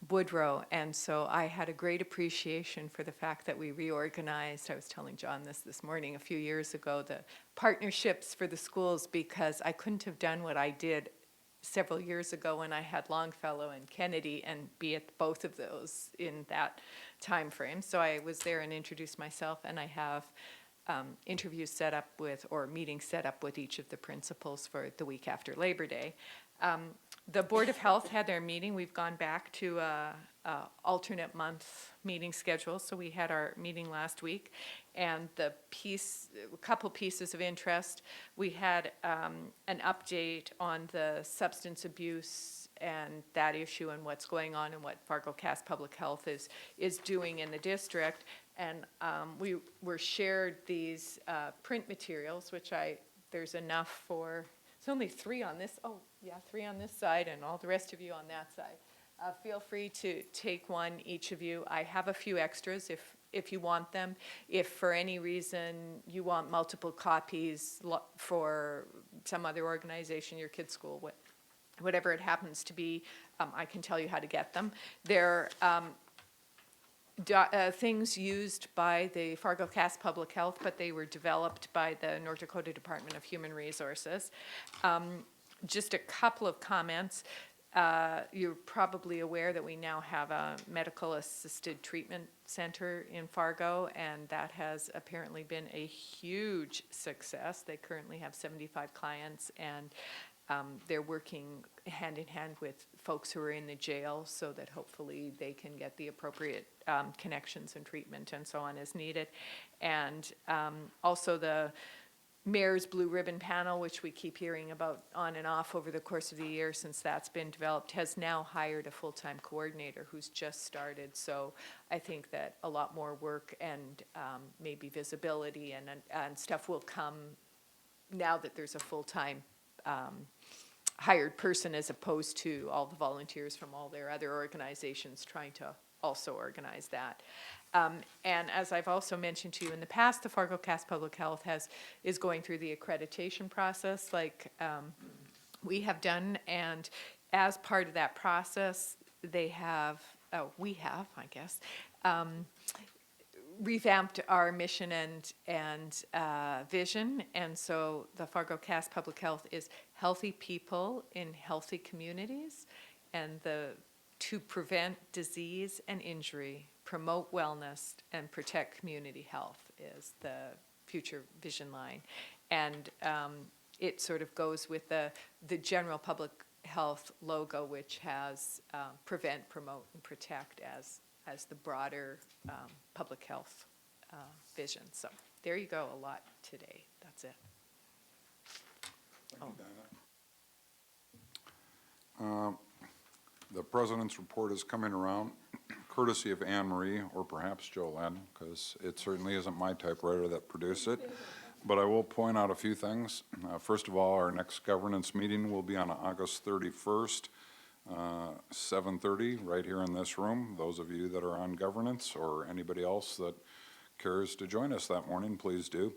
Woodrow. And so I had a great appreciation for the fact that we reorganized. I was telling John this morning, a few years ago, the partnerships for the schools, because I couldn't have done what I did several years ago when I had Longfellow and Kennedy and be at both of those in that time frame. So I was there and introduced myself, and I have interviews set up with, or meetings set up with each of the principals for the week after Labor Day. The Board of Health had their meeting. We've gone back to a alternate month meeting schedule. So we had our meeting last week, and a couple pieces of interest. We had an update on the substance abuse and that issue and what's going on and what Fargo Cass Public Health is doing in the district. And we were shared these print materials, which there's enough for. It's only 3 on this. Oh, yeah, 3 on this side and all the rest of you on that side. Feel free to take one, each of you. I have a few extras if you want them. If for any reason you want multiple copies for some other organization, your kid's school, whatever it happens to be, I can tell you how to get them. They're things used by the Fargo Cass Public Health, but they were developed by the North Dakota Department of Human Resources. Just a couple of comments. You're probably aware that we now have a medical assisted treatment center in Fargo, and that has apparently been a huge success. They currently have 75 clients, and they're working hand in hand with folks who are in the jail so that hopefully they can get the appropriate connections and treatment and so on as needed. And also the Mayor's Blue Ribbon Panel, which we keep hearing about on and off over the course of the year since that's been developed, has now hired a full-time coordinator who's just started. So I think that a lot more work and maybe visibility and stuff will come now that there's a full-time hired person, as opposed to all the volunteers from all their other organizations trying to also organize that. And as I've also mentioned to you in the past, the Fargo Cass Public Health is going through the accreditation process like we have done, and as part of that process, we have, I guess, revamped our mission and vision. And so the Fargo Cass Public Health is healthy people in healthy communities, and to prevent disease and injury, promote wellness, and protect community health is the future vision line. And it sort of goes with the general public health logo, which has prevent, promote, and protect as the broader public health vision. So there you go, a lot today. That's it. Thank you, Dinah. The president's report is coming around courtesy of Anne Marie or perhaps Jolene, because it certainly isn't my typewriter that produced it. But I will point out a few things. First of all, our next governance meeting will be on August 31st, 7:30, right here in this room. Those of you that are on governance or anybody else that cares to join us that morning, please do.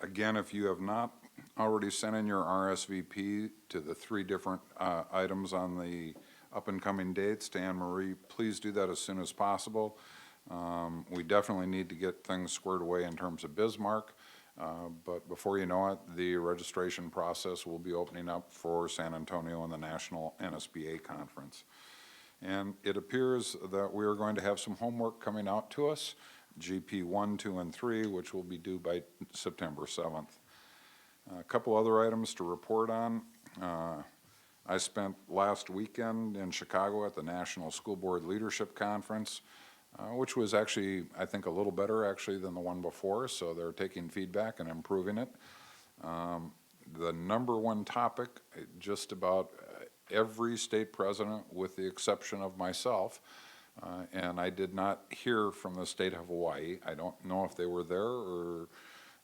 Again, if you have not already sent in your RSVP to the 3 different items on the up-and-coming dates to Anne Marie, please do that as soon as possible. We definitely need to get things squared away in terms of Bismarck, but before you know it, the registration process will be opening up for San Antonio and the National NSBA Conference. And it appears that we are going to have some homework coming out to us, GP 1, 2, and 3, which will be due by September 7th. A couple other items to report on. I spent last weekend in Chicago at the National School Board Leadership Conference, which was actually, I think, a little better actually than the one before, so they're taking feedback and improving it. The number one topic, just about every state president, with the exception of myself, and I did not hear from the state of Hawaii. I don't know if they were there or,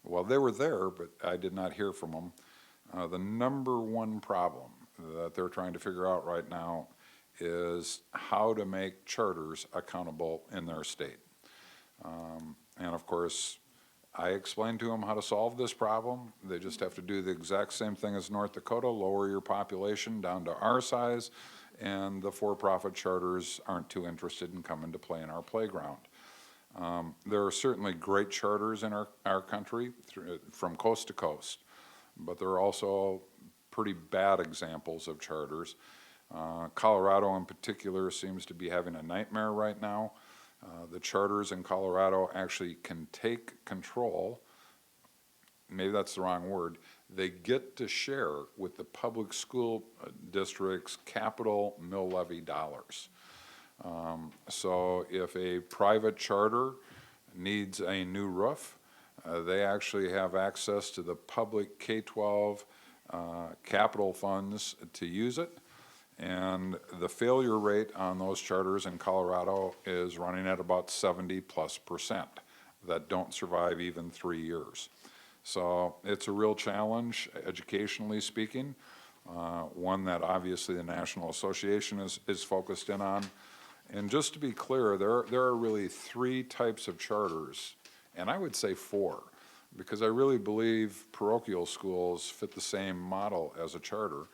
well, they were there, but I did not hear from them. The number one problem that they're trying to figure out right now is how to make charters accountable in their state. And of course, I explained to them how to solve this problem. They just have to do the exact same thing as North Dakota, lower your population down to our size, and the for-profit charters aren't too interested in coming to play in our playground. There are certainly great charters in our country from coast to coast, but there are also pretty bad examples of charters. Colorado in particular seems to be having a nightmare right now. The charters in Colorado actually can take control, maybe that's the wrong word, they get to share with the public school districts capital mill levy dollars. So if a private charter needs a new roof, they actually have access to the public K-12 capital funds to use it. And the failure rate on those charters in Colorado is running at about 70+% that don't survive even 3 years. So it's a real challenge, educationally speaking, one that obviously the National Association is focused in on. And just to be clear, there are really 3 types of charters, and I would say 4, because I really believe parochial schools fit the same model as a charter.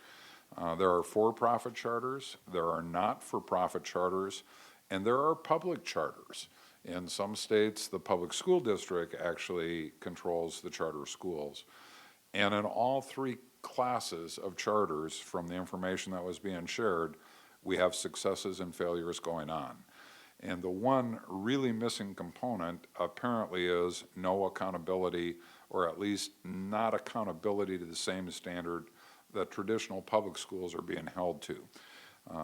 There are for-profit charters, there are not-for-profit charters, and there are public charters. In some states, the public school district actually controls the charter schools. And in all 3 classes of charters, from the information that was being shared, we have successes and failures going on. And the one really missing component apparently is no accountability, or at least not accountability to the same standard that traditional public schools are being held to.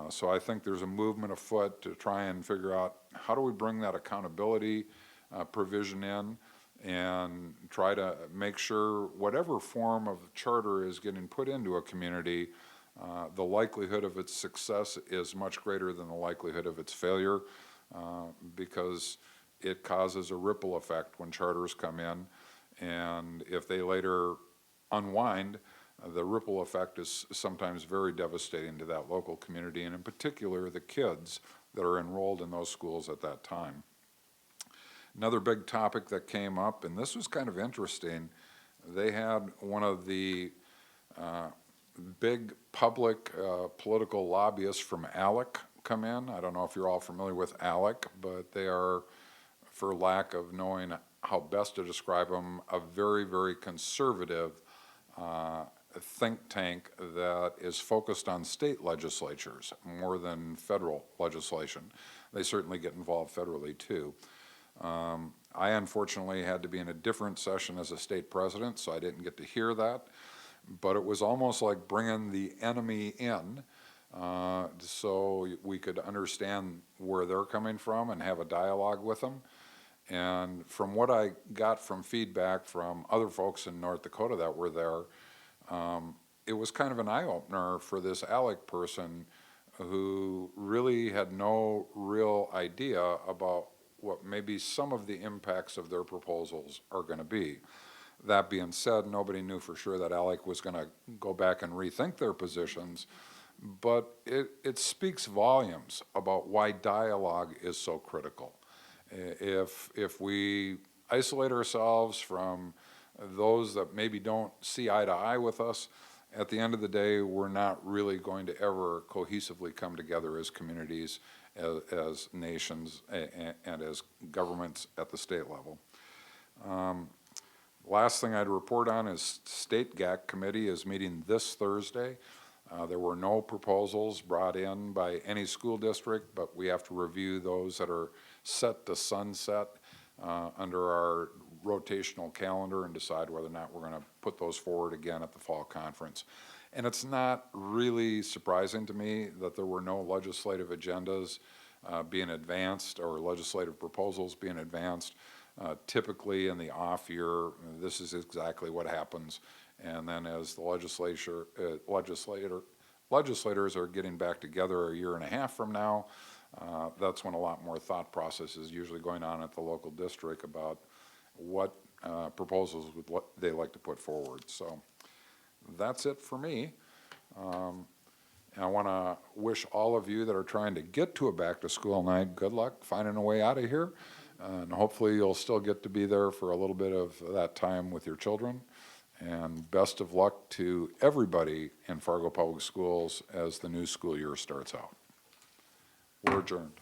So I think there's a movement afoot to try and figure out how do we bring that accountability provision in and try to make sure whatever form of charter is getting put into a community, the likelihood of its success is much greater than the likelihood of its failure, because it causes a ripple effect when charters come in, and if they later unwind, the ripple effect is sometimes very devastating to that local community, and in particular the kids that are enrolled in those schools at that time. Another big topic that came up, and this was kind of interesting, they had one of the big public political lobbyists from ALEC come in. I don't know if you're all familiar with ALEC, but they are, for lack of knowing how best to describe them, a very, very conservative think tank that is focused on state legislatures more than federal legislation. They certainly get involved federally too. I unfortunately had to be in a different session as a state president, so I didn't get to hear that, but it was almost like bringing the enemy in so we could understand where they're coming from and have a dialogue with them. And from what I got from feedback from other folks in North Dakota that were there, it was kind of an eye-opener for this ALEC person who really had no real idea about what maybe some of the impacts of their proposals are going to be. That being said, nobody knew for sure that ALEC was going to go back and rethink their positions, but it speaks volumes about why dialogue is so critical. If we isolate ourselves from those that maybe don't see eye to eye with us, at the end of the day, we're not really going to ever cohesively come together as communities, as nations, and as governments at the state level. Last thing I'd report on is State GAC Committee is meeting this Thursday. There were no proposals brought in by any school district, but we have to review those that are set to sunset under our rotational calendar and decide whether or not we're going to put those forward again at the fall conference. And it's not really surprising to me that there were no legislative agendas being advanced or legislative proposals being advanced. Typically in the off year, this is exactly what happens. And then as the legislators are getting back together a year and a half from now, that's when a lot more thought process is usually going on at the local district about what proposals would they like to put forward. So that's it for me. And I want to wish all of you that are trying to get to a back-to-school night good luck finding a way out of here. And hopefully you'll still get to be there for a little bit of that time with your children. And best of luck to everybody in Fargo Public Schools as the new school year starts out. We're adjourned.